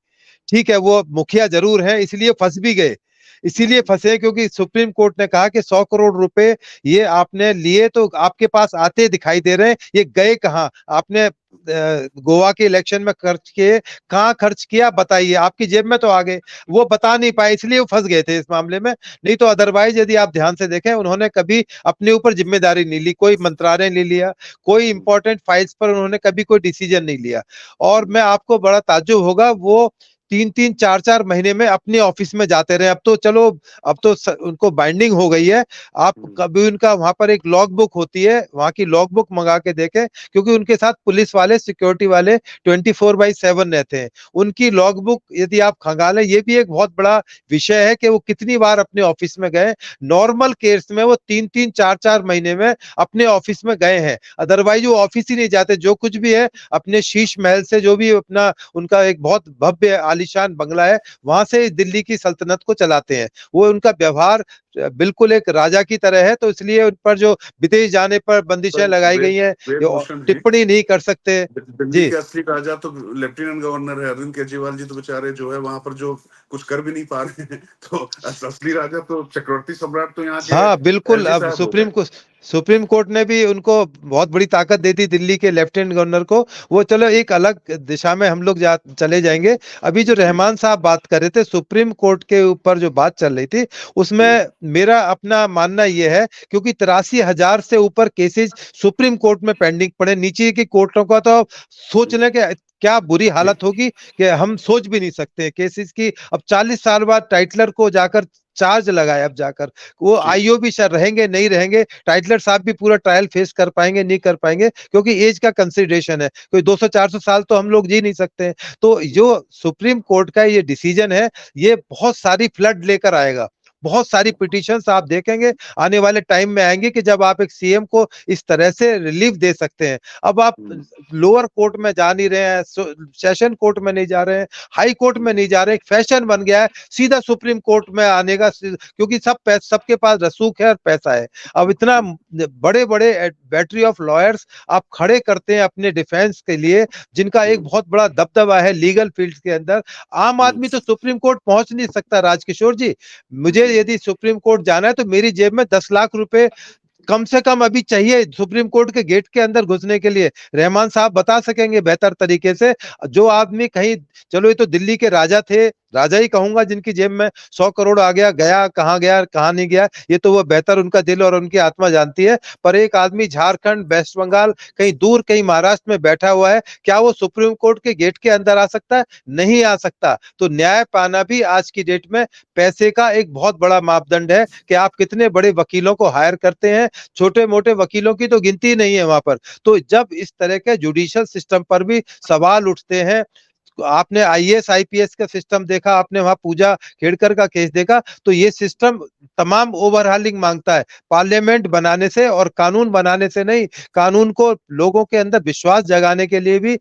ठीक है, वो मुखिया जरूर है, इसलिए फंस भी गए। इसीलिए फंसे क्योंकि सुप्रीम कोर्ट ने कहा कि 100 करोड़ रुपए ये आपने लिए तो आपके पास आते दिखाई दे रहे हैं, ये गए कहाँ? आपने गोवा के इलेक्शन में खर्च किए, कहाँ खर्च किया बताइए, आपकी जेब में तो आ गए। वो बता नहीं पाए, इसलिए वो फंस गए थे इस मामले में। नहीं तो अदरवाइज यदि आप ध्यान से देखें, उन्होंने कभी अपने ऊपर जिम्मेदारी नहीं ली, कोई मंत्रालय नहीं लिया, कोई इंपॉर्टेंट फाइल्स पर उन्होंने कभी कोई डिसीजन नहीं लिया। और मैं आपको बड़ा ताज्जुब होगा, वो 3-3 4-4 महीने में अपने ऑफिस में जाते रहे। अब तो चलो, अब तो उनको बाइंडिंग हो गई है। आप कभी उनका वहां पर एक लॉग बुक होती है, वहां की लॉग बुक मंगा के देखें, क्योंकि उनके साथ पुलिस वाले, सिक्योरिटी वाले 24/7 रहते हैं। उनकी लॉग बुक यदि आप खंगालें, ये भी एक बहुत बड़ा विषय है कि वो कितनी बार अपने ऑफिस में गए। नॉर्मल केस में वो 3-3 4-4 महीने में अपने ऑफिस में गए हैं, अदरवाइज वो ऑफिस ही नहीं जाते। जो कुछ भी है अपने शीश महल से, जो भी अपना उनका एक बहुत भव्य आलीशान बंगला है, वहां से दिल्ली की सल्तनत को चलाते हैं। वो उनका व्यवहार बिल्कुल एक राजा की तरह है, तो इसलिए उन पर जो विदेश जाने पर बंदिशें लगाई गई हैं, टिप्पणी नहीं कर सकते। दिल्ली जी के असली राजा तो लेफ्टिनेंट गवर्नर है। अरविंद केजरीवाल जी तो बेचारे जो है वहां पर जो कुछ कर भी नहीं पा रहे हैं। तो असली राजा तो चक्रवर्ती सम्राट तो यहाँ के हाँ बिल्कुल। एलजी अब साहब हो गए। सुप्रीम कोर्ट ने भी उनको बहुत बड़ी ताकत दी थी, दिल्ली के लेफ्टिनेंट गवर्नर को। वो चलो एक अलग दिशा में हम लोग चले जाएंगे। अभी जो रहमान साहब बात कर रहे थे, सुप्रीम कोर्ट के ऊपर जो बात चल रही थी, उसमें मेरा अपना मानना यह है, क्योंकि 83,000 से ऊपर केसेस सुप्रीम कोर्ट में पेंडिंग पड़े। नीचे की कोर्टों का तो सोच लें कि क्या बुरी हालत होगी कि हम सोच भी नहीं सकते केसेस की। अब 40 साल बाद टाइटलर को जाकर चार्ज लगाया, अब जाकर वो आईओ भी सर रहेंगे नहीं रहेंगे, टाइटलर साहब भी पूरा ट्रायल फेस कर पाएंगे नहीं कर पाएंगे, क्योंकि एज का कंसिडरेशन है। कोई 200-400 साल तो हम लोग जी नहीं सकते। तो जो सुप्रीम कोर्ट का ये डिसीजन है, ये बहुत सारी फ्लड लेकर आएगा। बहुत सारी पिटीशंस आप देखेंगे आने वाले टाइम में आएंगे कि जब आप एक सीएम को इस तरह से रिलीफ दे सकते हैं। अब आप लोअर कोर्ट में जा नहीं रहे हैं, सेशन कोर्ट में नहीं जा रहे हैं, हाई कोर्ट में नहीं जा रहे हैं, फैशन बन गया है सीधा सुप्रीम कोर्ट में आने का, क्योंकि सबके पास रसूख है और पैसा है। अब इतना बड़े बड़े बैटरी ऑफ लॉयर्स आप खड़े करते हैं अपने डिफेंस के लिए, जिनका एक बहुत बड़ा दबदबा है लीगल फील्ड के अंदर। आम आदमी तो सुप्रीम कोर्ट पहुंच नहीं सकता राजकिशोर जी। मुझे यदि सुप्रीम कोर्ट जाना है तो मेरी जेब में 10 लाख रुपए कम से कम अभी चाहिए सुप्रीम कोर्ट के गेट के अंदर घुसने के लिए। रहमान साहब बता सकेंगे बेहतर तरीके से। जो आदमी कहीं, चलो ये तो दिल्ली के राजा थे, राजा ही कहूंगा, जिनकी जेब में 100 करोड़ आ गया, गया कहाँ नहीं गया, ये तो वो बेहतर उनका दिल और उनकी आत्मा जानती है। पर एक आदमी झारखंड, वेस्ट बंगाल, कहीं दूर, कहीं महाराष्ट्र में बैठा हुआ है, क्या वो सुप्रीम कोर्ट के गेट के अंदर आ सकता है? नहीं आ सकता। तो न्याय पाना भी आज की डेट में पैसे का एक बहुत बड़ा मापदंड है कि आप कितने बड़े वकीलों को हायर करते हैं। छोटे मोटे वकीलों की तो गिनती नहीं है वहां पर। तो जब इस तरह के जुडिशियल सिस्टम पर भी सवाल उठते हैं, आपने आईएएस आईपीएस का सिस्टम देखा, आपने वहां पूजा खेड़कर का केस देखा, तो ये सिस्टम तमाम ओवरहालिंग मांगता है, पार्लियामेंट बनाने से और कानून बनाने से नहीं, कानून को लोगों के अंदर विश्वास जगाने के लिए भी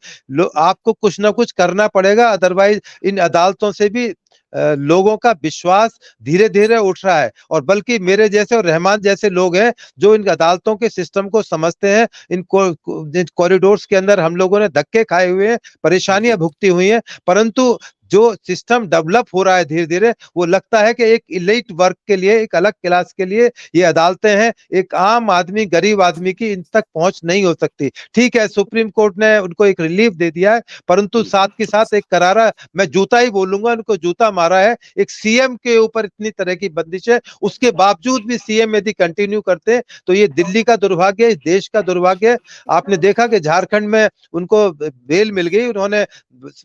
आपको कुछ ना कुछ करना पड़ेगा, अदरवाइज इन अदालतों से भी लोगों का विश्वास धीरे धीरे उठ रहा है। और बल्कि मेरे जैसे और रहमान जैसे लोग हैं जो इन अदालतों के सिस्टम को समझते हैं, इन कॉरिडोर्स के अंदर हम लोगों ने धक्के खाए हुए हैं, परेशानियां भुगती हुई हैं, परंतु जो सिस्टम डेवलप हो रहा है धीरे धीरे, वो लगता है कि एक इलीट वर्ग के लिए, एक अलग क्लास के लिए ये अदालतें हैं, एक आम आदमी, गरीब आदमी की इन तक पहुंच नहीं हो सकती। ठीक है, सुप्रीम कोर्ट ने उनको एक रिलीफ दे दिया है, परंतु साथ के साथ एक करारा, मैं जूता ही बोलूंगा, उनको जूता मारा है। एक सीएम के ऊपर इतनी तरह की बंदिश है, उसके बावजूद भी सीएम यदि कंटिन्यू करते हैं तो ये दिल्ली का दुर्भाग्य है, देश का दुर्भाग्य है। आपने देखा कि झारखंड में उनको बेल मिल गई, उन्होंने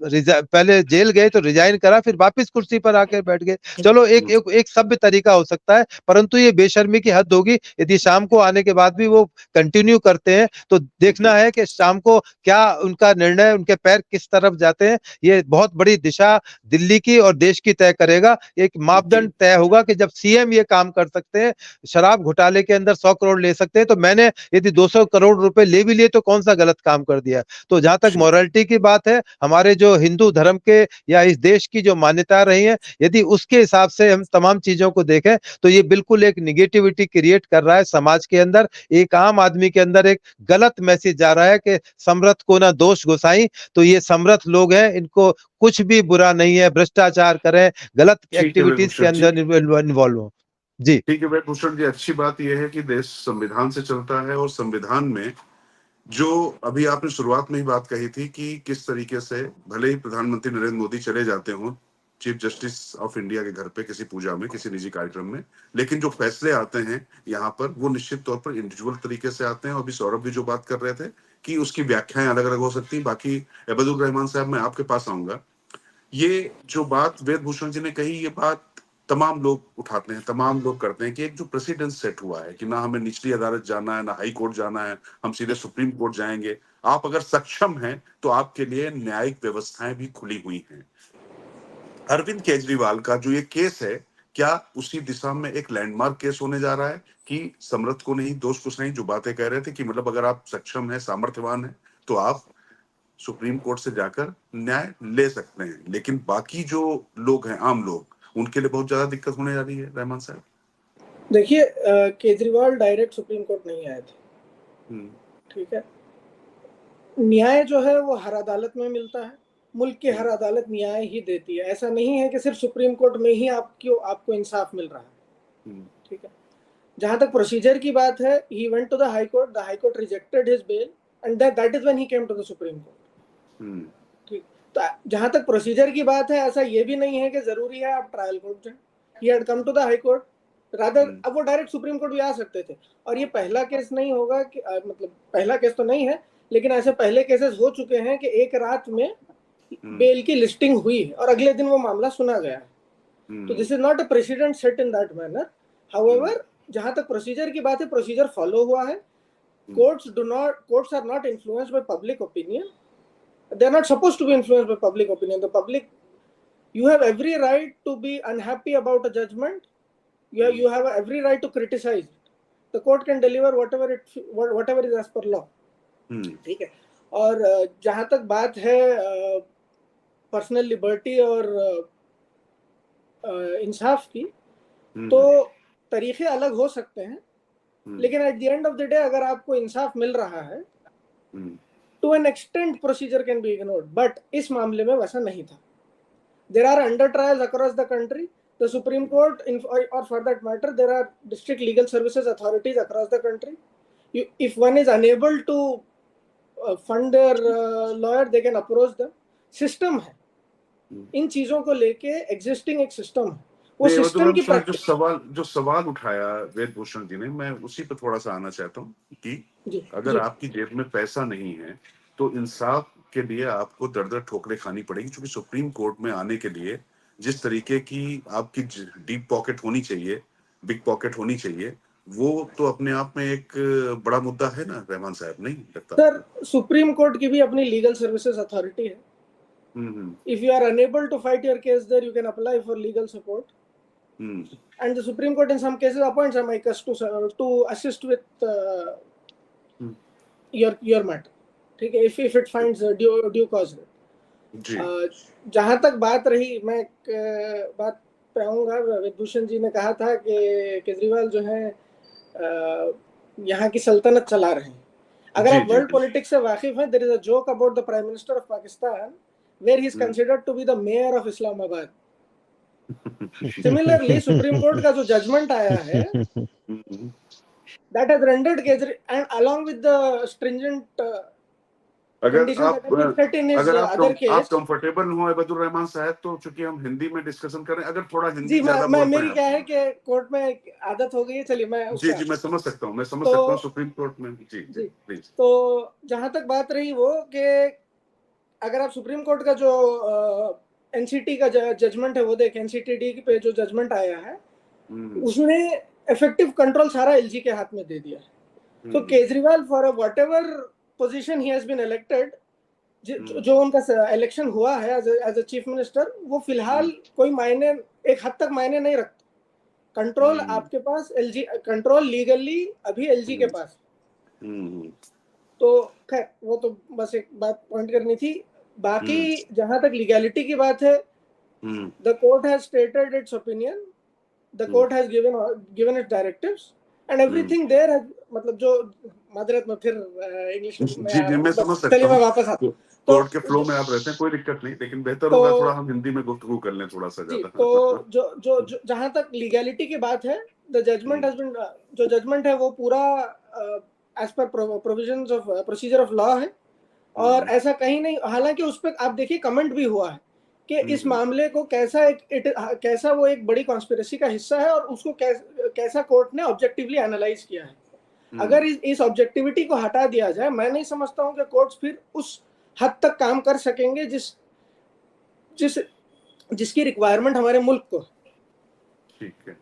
पहले जेल गए तो रिजाइन करा, फिर वापस कुर्सी पर आकर बैठ गए। चलो एक सभ्य तरीका हो सकता है, परंतु ये बेशर्मी की हद होगी यदि शाम को आने के बाद भी वो कंटिन्यू करते हैं। तो देखना है कि शाम को क्या उनका निर्णय, उनके पैर किस तरफ जाते हैं। ये बहुत बड़ी दिशा दिल्ली की और देश की तय करेगा। एक मापदंड तय होगा कि जब सीएम ये काम कर सकते हैं, शराब घोटाले के अंदर 100 करोड़ ले सकते हैं, तो मैंने यदि 200 करोड़ रुपए ले भी लिए तो कौन सा गलत काम कर दिया। तो जहां तक मॉरलिटी की बात है, हमारे जो हिंदू धर्म के या इस देश की जो मान्यता रही है, यदि उसके हिसाब से हम तमाम चीजों को देखें तो ये बिल्कुल एक निगेटिविटी क्रिएट कर रहा है समाज के अंदर। एक आम आदमी के अंदर एक गलत मैसेज जा रहा है कि समर्थ को ना दोष गोसाई। तो ये समर्थ लोग हैं, इनको कुछ भी बुरा नहीं है, भ्रष्टाचार करें, गलत एक्टिविटीज के अंदर इन्वॉल्व हो। जी ठीक है भूषण जी, अच्छी बात यह है कि देश संविधान से चलता है, और संविधान में जो अभी आपने शुरुआत में ही बात कही थी कि किस तरीके से भले ही प्रधानमंत्री नरेंद्र मोदी चले जाते हों चीफ जस्टिस ऑफ इंडिया के घर पे किसी पूजा में, किसी निजी कार्यक्रम में, लेकिन जो फैसले आते हैं यहाँ पर वो निश्चित तौर पर इंडिविजुअल तरीके से आते हैं। और अभी सौरभ भी जो बात कर रहे थे कि उसकी व्याख्याएं अलग अलग हो सकती हैं। बाकी अबदुल रहमान साहब, मैं आपके पास आऊंगा। ये जो बात वेद भूषण जी ने कही, ये बात तमाम लोग उठाते हैं, तमाम लोग करते हैं कि एक जो प्रेसिडेंट सेट हुआ है कि ना हमें निचली अदालत जाना है, ना हाई कोर्ट जाना है, हम सीधे सुप्रीम कोर्ट जाएंगे। आप अगर सक्षम हैं तो आपके लिए न्यायिक व्यवस्थाएं भी खुली हुई हैं। अरविंद केजरीवाल का जो ये केस है, क्या उसी दिशा में एक लैंडमार्क केस होने जा रहा है कि समर्थ को नहीं, दोष कुछ नहीं, जो बातें कह रहे थे कि मतलब अगर आप सक्षम है, सामर्थ्यवान है, तो आप सुप्रीम कोर्ट से जाकर न्याय ले सकते हैं, लेकिन बाकी जो लोग हैं, आम लोग, उनके लिए बहुत ज्यादा दिक्कत होने जा रही है। रहमान साहब देखिए, केजरीवाल डायरेक्ट सुप्रीम कोर्ट नहीं आए थे, ठीक है। न्याय जो है वो हर अदालत में मिलता है, मुल्क की हर अदालत न्याय ही देती है। ऐसा नहीं है कि सिर्फ सुप्रीम कोर्ट में ही आपको इंसाफ मिल रहा है, ठीक है। जहां तक प्रोसीजर की बात है, he went to the high court, the high court rejected his bail and that is when he came to the supreme court, ठीक। तो जहां तक प्रोसीजर की बात है, ऐसा ये भी नहीं है कि जरूरी है आप ट्रायल कोर्ट जाएं। He had come to the high court rather, अब वो डायरेक्ट सुप्रीम कोर्ट भी आ सकते थे। और ये पहला केस नहीं होगा कि मतलब पहला केस तो नहीं है, लेकिन ऐसे पहले केसेस हो चुके हैं कि एक रात में बेल की लिस्टिंग हुई है और अगले दिन वो मामला सुना गया है। तो this is not a president set in that manner. However, जहां तक प्रोसीजर की बात है, प्रोसीजर फॉलो हुआ है। Courts are not influenced by public opinion, they are not supposed to be influenced by public opinion. The public, you have every right to be unhappy about a judgment. You have every right to criticize it. The court can deliver whatever is as per law. ठीक है। और जहां तक बात है पर्सनल लिबर्टी और इंसाफ की, तो तरीके अलग हो सकते हैं, लेकिन at the end of the day अगर आपको इंसाफ मिल रहा है, to an extent procedure can be ignored, but इस मामले में वैसा नहीं था। There are under trials across the country. The Supreme Court, or for that matter, there are district legal services authorities across the country. If one is unable to fund their lawyer, they can approach them. System है, इन चीजों को लेके existing एक system है। वो सिस्टम की जो सवाल उठाया वेद भूषण जी ने, मैं उसी पर थोड़ा सा आना चाहता हूँ कि अगर आपकी जेब में पैसा नहीं है तो इंसाफ के लिए आपको दर दर ठोकरें खानी पड़ेगी, क्योंकि सुप्रीम कोर्ट में आने के लिए जिस तरीके की आपकी डीप पॉकेट होनी चाहिए, बिग पॉकेट होनी चाहिए, वो तो अपने आप में एक बड़ा मुद्दा है ना रहमान साहब, नहीं लगता? सर, सुप्रीम कोर्ट की भी अपनी लीगल सर्विसेज अथॉरिटी है, If you are unable to fight your case there, you can apply for legal support. And the Supreme Court in some cases appoints amicus to assist with your matter. ठीक है, if it finds due cause. जहां तक बात रही, मैं एक बात पे आऊंगा। विभूषण जी ने कहा था कि केजरीवाल जो है यहाँ की सल्तनत चला रहे हैं। अगर आप वर्ल्ड पॉलिटिक्स से वाकिफ हैं, there is a joke about the prime minister of Pakistan where he is considered to be the mayor of Islamabad. Similarly supreme court का जो जजमेंट आया है, that has rendered Kejriwal and along with the stringent अगर आप कंफर्टेबल हो अबदुल रहमान साहब, तो चूंकि हम हिंदी में डिस्कशन कर रहे हैं, अगर थोड़ा हिंदी ज्यादा बोल पाए। मेरी क्या है कि कोर्ट में एक आदत हो गई है। चलिए मैं मैं समझ सकता हूँ, सुप्रीम कोर्ट में। जी प्लीज। तो जहां तक बात रही वो कि अगर आप सुप्रीम कोर्ट का जो एनसीटी का जजमेंट है वो देख, एनसीटीडी पे जो जजमेंट आया है उसने इफेक्टिव कंट्रोल सारा एलजी के हाथ में दे दिया है। तो Kejriwal for whatever position he has been elected, जो उनका इलेक्शन हुआ है एज अ चीफ मिनिस्टर, वो फिलहाल कोई मायने, एक हद तक मायने नहीं रखता। कंट्रोल आपके पास एलजी, कंट्रोल लीगली अभी एलजी के पास। तो खैर वो तो बस एक बात पॉइंट करनी थी। बाकी जहां तक लीगैलिटी की बात है, the court has stated its opinion, the court has given its directives and everything there has, मतलब जो मादरत में फिर इंग्लिश में मैं समझ सकता हूं, मैं वापस आता हूं। कोर्ट के फ्लो में आप रहते हैं, कोई दिक्कत नहीं, लेकिन बेहतर होगा थोड़ा हम हिंदी में गुफ्तगू कर लें थोड़ा सा ज्यादा। तो जो जहां तक लीगैलिटी की बात है, द जजमेंट हैज बीन, जो जजमेंट है वो पूरा as per provisions of procedure of law है। और ऐसा कहीं नहीं, हालांकि उस पर आप देखिए कमेंट भी हुआ है कि इस मामले को कैसा वो एक बड़ी कॉन्स्पिरेसी का हिस्सा है और उसको कैसा कोर्ट ने ऑब्जेक्टिवली एनालाइज किया है। अगर इस ऑब्जेक्टिविटी को हटा दिया जाए, मैं नहीं समझता हूं कि कोर्ट्स फिर उस हद तक काम कर सकेंगे जिसकी रिक्वायरमेंट हमारे मुल्क को। ठीक है,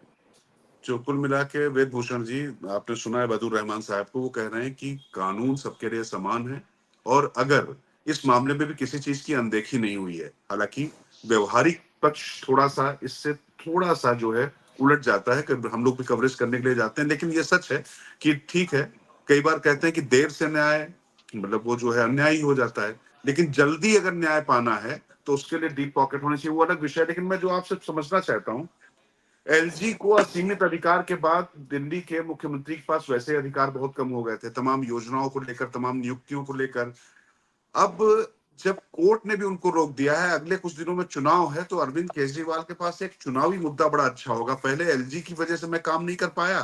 जो कुल मिला के वेद भूषण जी, आपने सुना है बदुर रहमान साहब को, वो कह रहे हैं कि कानून सबके लिए समान है और अगर इस मामले में भी किसी चीज की अनदेखी नहीं हुई है, हालांकि व्यवहारिक पक्ष थोड़ा सा इससे थोड़ा सा जो है उलट जाता है, हम लोग भी कवरेज करने के लिए जाते हैं, लेकिन ये सच है कि ठीक है, कई बार कहते हैं कि देर से न्याय मतलब वो जो है अन्याय ही हो जाता है, लेकिन जल्दी अगर न्याय पाना है तो उसके लिए डीप पॉकेट होनी चाहिए, वो अलग विषय है। लेकिन मैं जो आपसे समझना चाहता हूँ, एलजी को असीमित अधिकार के बाद दिल्ली के मुख्यमंत्री के पास वैसे अधिकार बहुत कम हो गए थे, तमाम योजनाओं को लेकर, तमाम नियुक्तियों को लेकर। अब जब कोर्ट ने भी उनको रोक दिया है, अगले कुछ दिनों में चुनाव है, तो अरविंद केजरीवाल के पास एक चुनावी मुद्दा बड़ा अच्छा होगा। पहले एलजी की वजह से मैं काम नहीं कर पाया,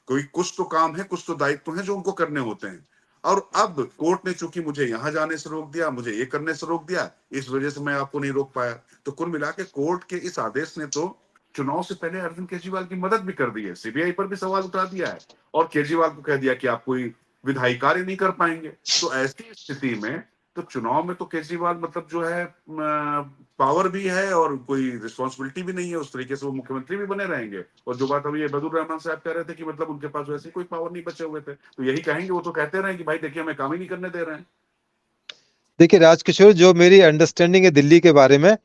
कोई कुछ तो काम है, कुछ तो दायित्व है जो उनको करने होते हैं, और अब कोर्ट ने चूंकि मुझे यहां जाने से रोक दिया, मुझे ये करने से रोक दिया, इस वजह से मैं आपको नहीं रोक पाया। तो कुल मिला के कोर्ट के इस आदेश ने तो चुनाव से पहले अरविंद केजरीवाल की मदद भी कर दी है, सीबीआई पर भी सवाल उठा दिया है और केजरीवाल को कह दिया कि आप कोई विधायी कार्य नहीं कर पाएंगे। तो ऐसी स्थिति में तो चुनाव में तो केजरीवाल मतलब जो है पावर भी है और कोई रिस्पॉन्सिबिलिटी भी नहीं है, उस तरीके से वो मुख्यमंत्री भी बने रहेंगे। और जो बात अभी ये बदुर रहमान साहब कह रहे थे कि मतलब उनके पास वैसे कोई पावर नहीं बचे हुए थे, तो यही कहेंगे, वो तो कहते रहे कि भाई देखिए हमें काम ही नहीं करने दे रहे हैं। देखिए राजकिशोर, जो मेरी अंडरस्टैंडिंग है दिल्ली के बारे में,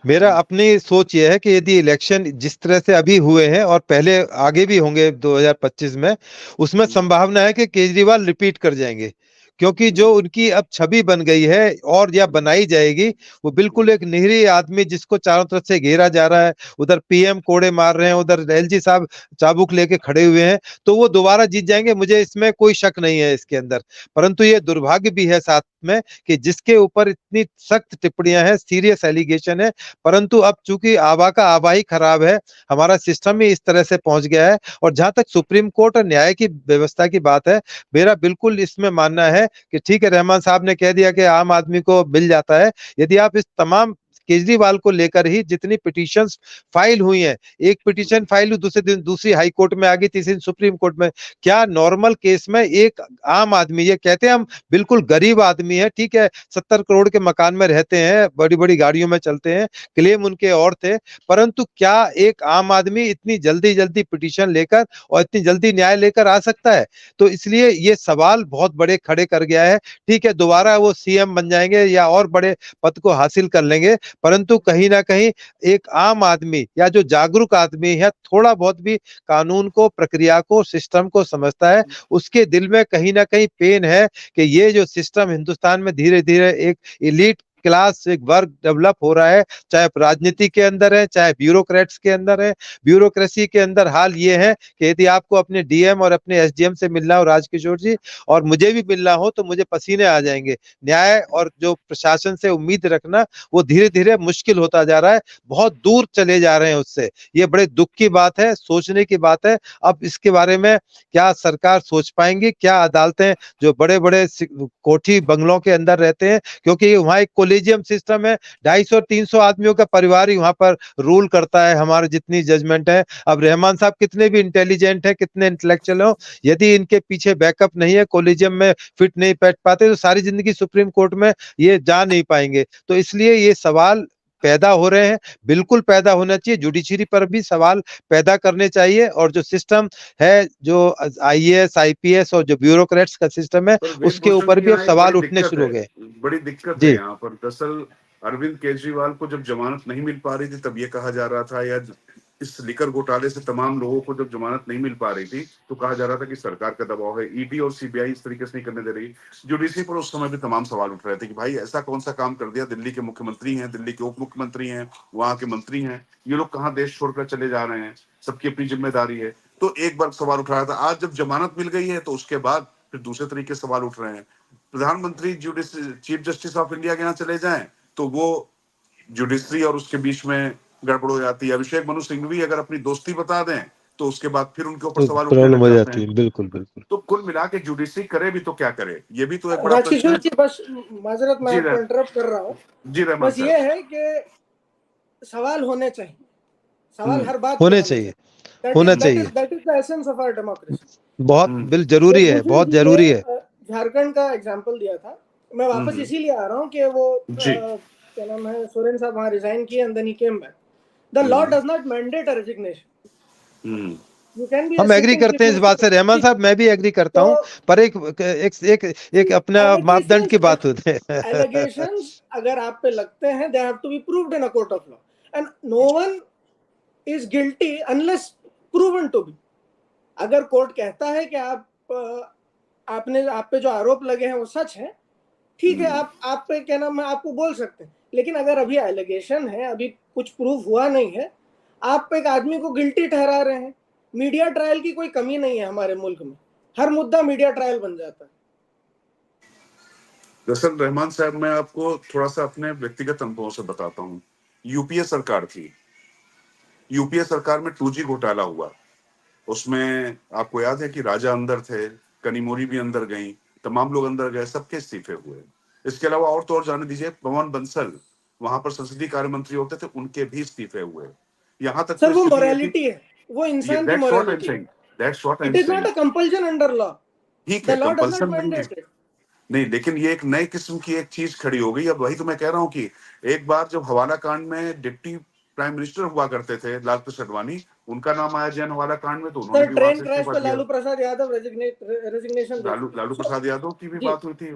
मेरा अपनी सोच ये है कि यदि इलेक्शन जिस तरह से अभी हुए हैं और पहले आगे भी होंगे 2025 में, उसमें संभावना है कि केजरीवाल रिपीट कर जाएंगे, क्योंकि जो उनकी अब छवि बन गई है और या बनाई जाएगी, वो बिल्कुल एक निरीह आदमी जिसको चारों तरफ से घेरा जा रहा है, उधर पीएम कोड़े मार रहे हैं, उधर एलजी साहब चाबुक लेके खड़े हुए हैं, तो वो दोबारा जीत जाएंगे, मुझे इसमें कोई शक नहीं है इसके अंदर। परंतु ये दुर्भाग्य भी है साथ में कि जिसके ऊपर इतनी सख्त टिप्पणियां हैं, सीरियस एलिगेशन है, परंतु अब चूंकि आवा का आवा ही खराब है, हमारा सिस्टम ही इस तरह से पहुंच गया है। और जहां तक सुप्रीम कोर्ट और न्याय की व्यवस्था की बात है, मेरा बिल्कुल इसमें मानना है कि ठीक है, रहमान साहब ने कह दिया कि आम आदमी को मिल जाता है। यदि आप इस तमाम केजरीवाल को लेकर ही जितनी पिटीशंस फाइल हुई हैं, एक पिटीशन फाइल हुई, दूसरे दिन दूसरी हाई कोर्ट में आ गई, तीसरे दिन सुप्रीम कोर्ट में। क्या नॉर्मल केस में एक आम आदमी, ये कहते हैं हम बिल्कुल गरीब आदमी है, ठीक है, 70 करोड़ के मकान में रहते हैं, बड़ी बड़ी गाड़ियों में चलते हैं, क्लेम उनके और थे, परंतु क्या एक आम आदमी इतनी जल्दी जल्दी पिटीशन लेकर और इतनी जल्दी न्याय लेकर आ सकता है? तो इसलिए ये सवाल बहुत बड़े खड़े कर गया है। ठीक है, दोबारा वो सीएम बन जाएंगे या और बड़े पद को हासिल कर लेंगे, परंतु कहीं ना कहीं एक आम आदमी या जो जागरूक आदमी है, थोड़ा बहुत भी कानून को, प्रक्रिया को, सिस्टम को समझता है, उसके दिल में कहीं ना कहीं पेन है कि ये जो सिस्टम हिंदुस्तान में धीरे धीरे एक एलीट क्लास, एक वर्ग डेवलप हो रहा है, चाहे राजनीति के अंदर है, चाहे ब्यूरोक्रेट्स के अंदर है, ब्यूरोक्रेसी के अंदर। हाल ये है कि यदि आपको अपने डीएम और अपने एसडीएम से मिलना हो राजकिशोर जी, और मुझे भी मिलना हो, तो मुझे पसीने आ जाएंगे। न्याय और जो प्रशासन से उम्मीद रखना वो धीरे धीरे मुश्किल होता जा रहा है, बहुत दूर चले जा रहे हैं उससे। ये बड़े दुख की बात है, सोचने की बात है। अब इसके बारे में क्या सरकार सोच पाएंगी? क्या अदालतें, जो बड़े बड़े कोठी बंगलों के अंदर रहते हैं, क्योंकि वहां एक कोलेजियम सिस्टम है, 250-300 आदमियों का परिवार ही वहां पर रूल करता है, हमारे जितनी जजमेंट है। अब रहमान साहब कितने भी इंटेलिजेंट है, कितने इंटेलेक्चुअल हो, यदि इनके पीछे बैकअप नहीं है, कोलेजियम में फिट नहीं बैठ पाते, तो सारी जिंदगी सुप्रीम कोर्ट में ये जा नहीं पाएंगे। तो इसलिए ये सवाल पैदा हो रहे हैं, बिल्कुल पैदा होना चाहिए। जुडिशरी पर भी सवाल पैदा करने चाहिए, और जो सिस्टम है, जो आईएएस आईपीएस और जो ब्यूरोक्रेट्स का सिस्टम है, उसके ऊपर भी अब सवाल उठने शुरू हो गए। बड़ी दिक्कत है जी। यहाँ पर। दरअसल अरविंद केजरीवाल को जब जमानत नहीं मिल पा रही थी, तब ये कहा जा रहा था, या इस लिकर घोटाले से तमाम लोगों को जब जमानत नहीं मिल पा रही थी, तो कहा जा रहा था कि सरकार का दबाव है, ईडी और सीबीआई इस तरीके से नहीं करने दे रही। जुडिशरी पर उस समय भी तमाम सवाल उठ रहे थे कि भाई ऐसा कौन सा काम कर दिया, दिल्ली के मुख्यमंत्री हैं, दिल्ली के उप मुख्यमंत्री हैं, वहां के मंत्री हैं, ये लोग कहाँ देश छोड़कर चले जा रहे हैं, सबकी अपनी जिम्मेदारी है। तो एक बार सवाल उठ रहा था। आज जब जमानत मिल गई है, तो उसके बाद फिर दूसरे तरीके से सवाल उठ रहे हैं। प्रधानमंत्री चीफ जस्टिस ऑफ इंडिया के यहाँ चले जाएं, तो वो जुडिशरी और उसके बीच में गड़बड़ हो जाती है। अभिषेक मनु सिंघवी अगर अपनी दोस्ती बता दें, तो उसके बाद फिर उनके ऊपर सवाल उठने प्रॉब्लम हो लग जाती जाते है। हैं। बिल्कुल बिल्कुल। तो कुल मिला के जुडिशरी करे भी तो क्या करे, ये भी तो एक बड़ा प्रश्न राजकिशोर है। जी, बस माजरत मैं जी आपको रह- इंटरप्ट कर रहा हूँ। जी रहमान बस ये है कि सवाल होने चाहिए, सवाल हर बात पे होने चाहिए, होना चाहिए, that is the essence of our democracy. बहुत बिल जरूरी है, बहुत जरूरी है। झारखंड का एग्जांपल दिया था, मैं वापस इसीलिए आ रहा हूँ कि वो क्या नाम है, सोरेन साहब वहां रिजाइन किए and then he came back. The law does not mandate a resignation. हम एग्री करते हैं इस बात से रहमान साहब, मैं भी एग्री करता हूँ, पर एक अपना मापदंड की बात होती है। एलिगेशंस अगर आप पे लगते हैं, they have to be proved in a court of law, and no one is guilty unless proven to be. अगर कोर्ट कहता है कि आप पे जो आरोप लगे हैं वो सच है, ठीक है, आप पे क्या नाम है, आपको बोल सकते हैं। लेकिन अगर अभी एलिगेशन है, अभी कुछ प्रूफ हुआ नहीं है, आप एक आदमी को गिल्टी ठहरा रहे हैं। मीडिया ट्रायल की कोई कमी नहीं है हमारे मुल्क में, हर मुद्दा मीडिया ट्रायल बन जाता है। दरअसल रहमान साहब, मैं आपको थोड़ा सा अपने व्यक्तिगत अनुभव से बताता हूँ। यूपीए सरकार थी, यूपीए सरकार में 2G घोटाला हुआ। उसमें आपको याद है कि राजा अंदर थे, कनिमोरी भी अंदर गई, तमाम लोग अंदर गए, सबके इस्तीफे हुए। इसके अलावा और तो और जाने दीजिए, पवन बंसल वहां पर संसदीय कार्य मंत्री होते थे, उनके भी इस्तीफे हुए। यहाँ तक सर वो मोरालिटी है, वो इंसान की मोरालिटी है। It is not a compulsion under law. ठीक है, कंपल्सन नहीं, लेकिन ये एक नई किस्म की एक चीज खड़ी हो गई। अब वही तो मैं कह रहा हूँ कि एक बार जब हवाला कांड में डिप्टी प्राइम मिनिस्टर हुआ करते थे लाल कृष्ण आडवाणी, उनका नाम आया जैन हवाला कांड में, तो उन्होंने भी ट्रेन क्रैश पे लालू प्रसाद यादव रेजिग्नेशन, लालू प्रसाद यादव की भी बात हुई थी।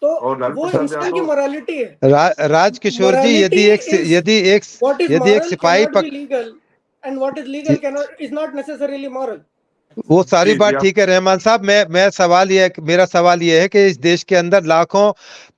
तो और लालू वो प्रसाद इंसान की मोरालिटी है। राजकिशोर जी, यदि एक सिपाही legal and what is legal cannot is not necessarily moral. वो सारी बात ठीक है रहमान साहब, मेरा सवाल ये है कि इस देश के अंदर लाखों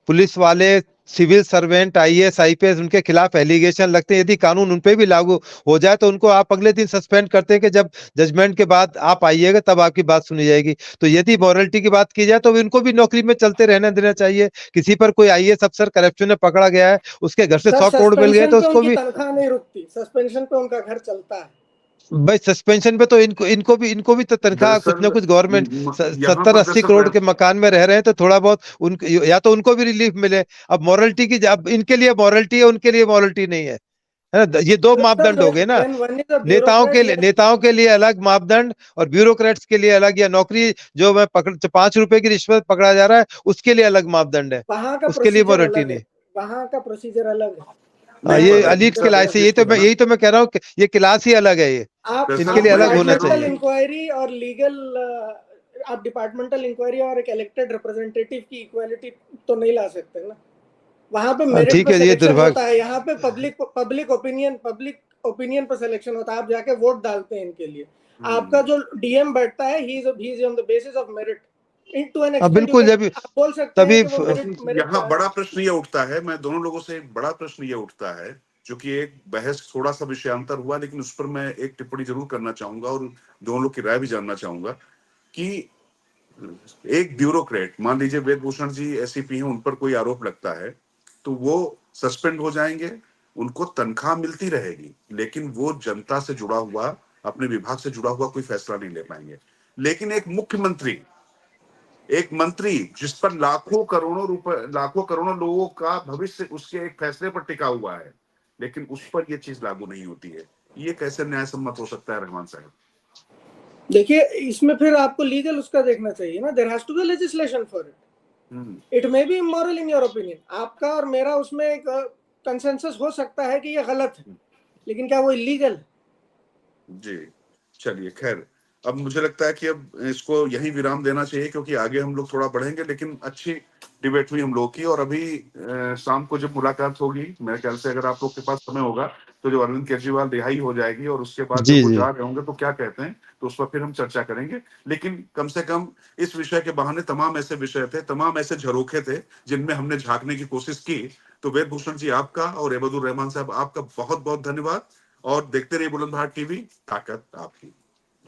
पुलिस वाले, सिविल सर्वेंट, आईएएस आईपीएस, उनके खिलाफ एलिगेशन लगते हैं। यदि कानून उन पे भी लागू हो जाए, तो उनको आप अगले दिन सस्पेंड करते हैं कि जब जजमेंट के बाद आप आइएगा तब आपकी बात सुनी जाएगी। तो यदि मॉरलिटी की बात की जाए, तो इनको भी नौकरी में चलते रहने देना चाहिए। किसी पर कोई आईएएस अफसर करप्शन में पकड़ा गया है, उसके घर से 100 करोड़ मिल गए, तो उसको भी तनख्वाह नहीं रुकती, सस्पेंशन पे उनका घर चलता है। भाई सस्पेंशन पे तो इनको भी तो तनख्वाह कुछ ना कुछ गवर्नमेंट यहाँ 70-80 पर करोड़ के मकान में रह रहे हैं, तो थोड़ा बहुत उनको या तो उनको भी रिलीफ मिले। अब मॉरलिटी की, अब इनके लिए मॉरलिटी है, उनके लिए मॉरलिटी नहीं है, है ना? ये दो मापदंड हो गए ना। when one is a bureaucrat, yes, नेताओं के लिए अलग मापदंड और ब्यूरोक्रेट्स के लिए अलग, या नौकरी जो मैं पकड़ 5 रुपए की रिश्वत पकड़ा जा रहा है उसके लिए अलग मापदंड है, वहां का उसके लिए प्रोसीजर मॉरलिटी अलग है, नहीं। वहां का प्रोसीजर अलग है। ये पर एलीट इसका क्लास है, बेसिस तो है ना। यही तो मैं कह रहा हूँ, ये क्लास ही अलग है, ये आप इनके लिए अलग होना डिपार्टमेंटल चाहिए। इंक्वायरी और लीगल, आप डिपार्टमेंटल इंक्वायरी और एक इलेक्टेड रिप्रेजेंटेटिव की इक्वालिटी तो नहीं ला सकते ना। वहां पे मेरिट ठीक पे है, ये सिलेक्शन दुर्भाग्य। होता है, यहाँ पे पब्लिक ओपिनियन पे सिलेक्शन होता है। आप जाके वोट डालते हैं इनके लिए। आपका जो डीएम बैठता है, he is on the basis of merit. To an extent बिल्कुल, जब आप बोल सकते हैं तभी कि वो मेरिट यहाँ बड़ा प्रश्न ये उठता है, मैं दोनों लोगों से एक बड़ा प्रश्न ये उठता है, जो कि एक बहस थोड़ा सा विषयांतर हुआ, लेकिन उस पर मैं एक टिप्पणी जरूर करना चाहूंगा और दोनों लोग की राय भी जानना चाहूंगा कि एक ब्यूरोक्रेट, मान लीजिए वेदभूषण जी एसीपी हैं, उन पर कोई आरोप लगता है तो वो सस्पेंड हो जाएंगे, उनको तनख्वाह मिलती रहेगी, लेकिन वो जनता से जुड़ा हुआ, अपने विभाग से जुड़ा हुआ कोई फैसला नहीं ले पाएंगे। लेकिन एक मुख्यमंत्री, एक मंत्री जिस पर लाखों करोड़ों रुपए, लाखों करोड़ों लोगों का भविष्य उसके एक फैसले पर टिका हुआ है, लेकिन उस पर यह चीज लागू नहीं होती है, ये कैसे न्याय सम्मत हो सकता है रहमान साहब? देखिए, इसमें फिर आपको लीगल उसका देखना चाहिए ना। There has to be legislation for it. It may be immoral in your opinion. आपका और मेरा उसमें एक कंसेंसस हो सकता है कि ये गलत है, लेकिन क्या वो इलीगल है? जी, चलिए खैर, अब मुझे लगता है कि अब इसको यहीं विराम देना चाहिए, क्योंकि आगे हम लोग थोड़ा बढ़ेंगे, लेकिन अच्छी डिबेट हुई हम लोग की। और अभी शाम को जब मुलाकात होगी, मेरे ख्याल से अगर आप लोग के पास समय होगा, तो जो अरविंद केजरीवाल रिहाई हो जाएगी और उसके बाद जब जी वो जी जा रहे होंगे तो क्या कहते हैं, तो उस पर फिर हम चर्चा करेंगे। लेकिन कम से कम इस विषय के बहाने तमाम ऐसे विषय थे, तमाम ऐसे झरोखे थे जिनमें हमने झांकने की कोशिश की। तो वेदभूषण जी आपका और एबदुर रहमान साहब आपका बहुत बहुत धन्यवाद, और देखते रहिए बुलंदशहर टीवी, ताकत आपकी।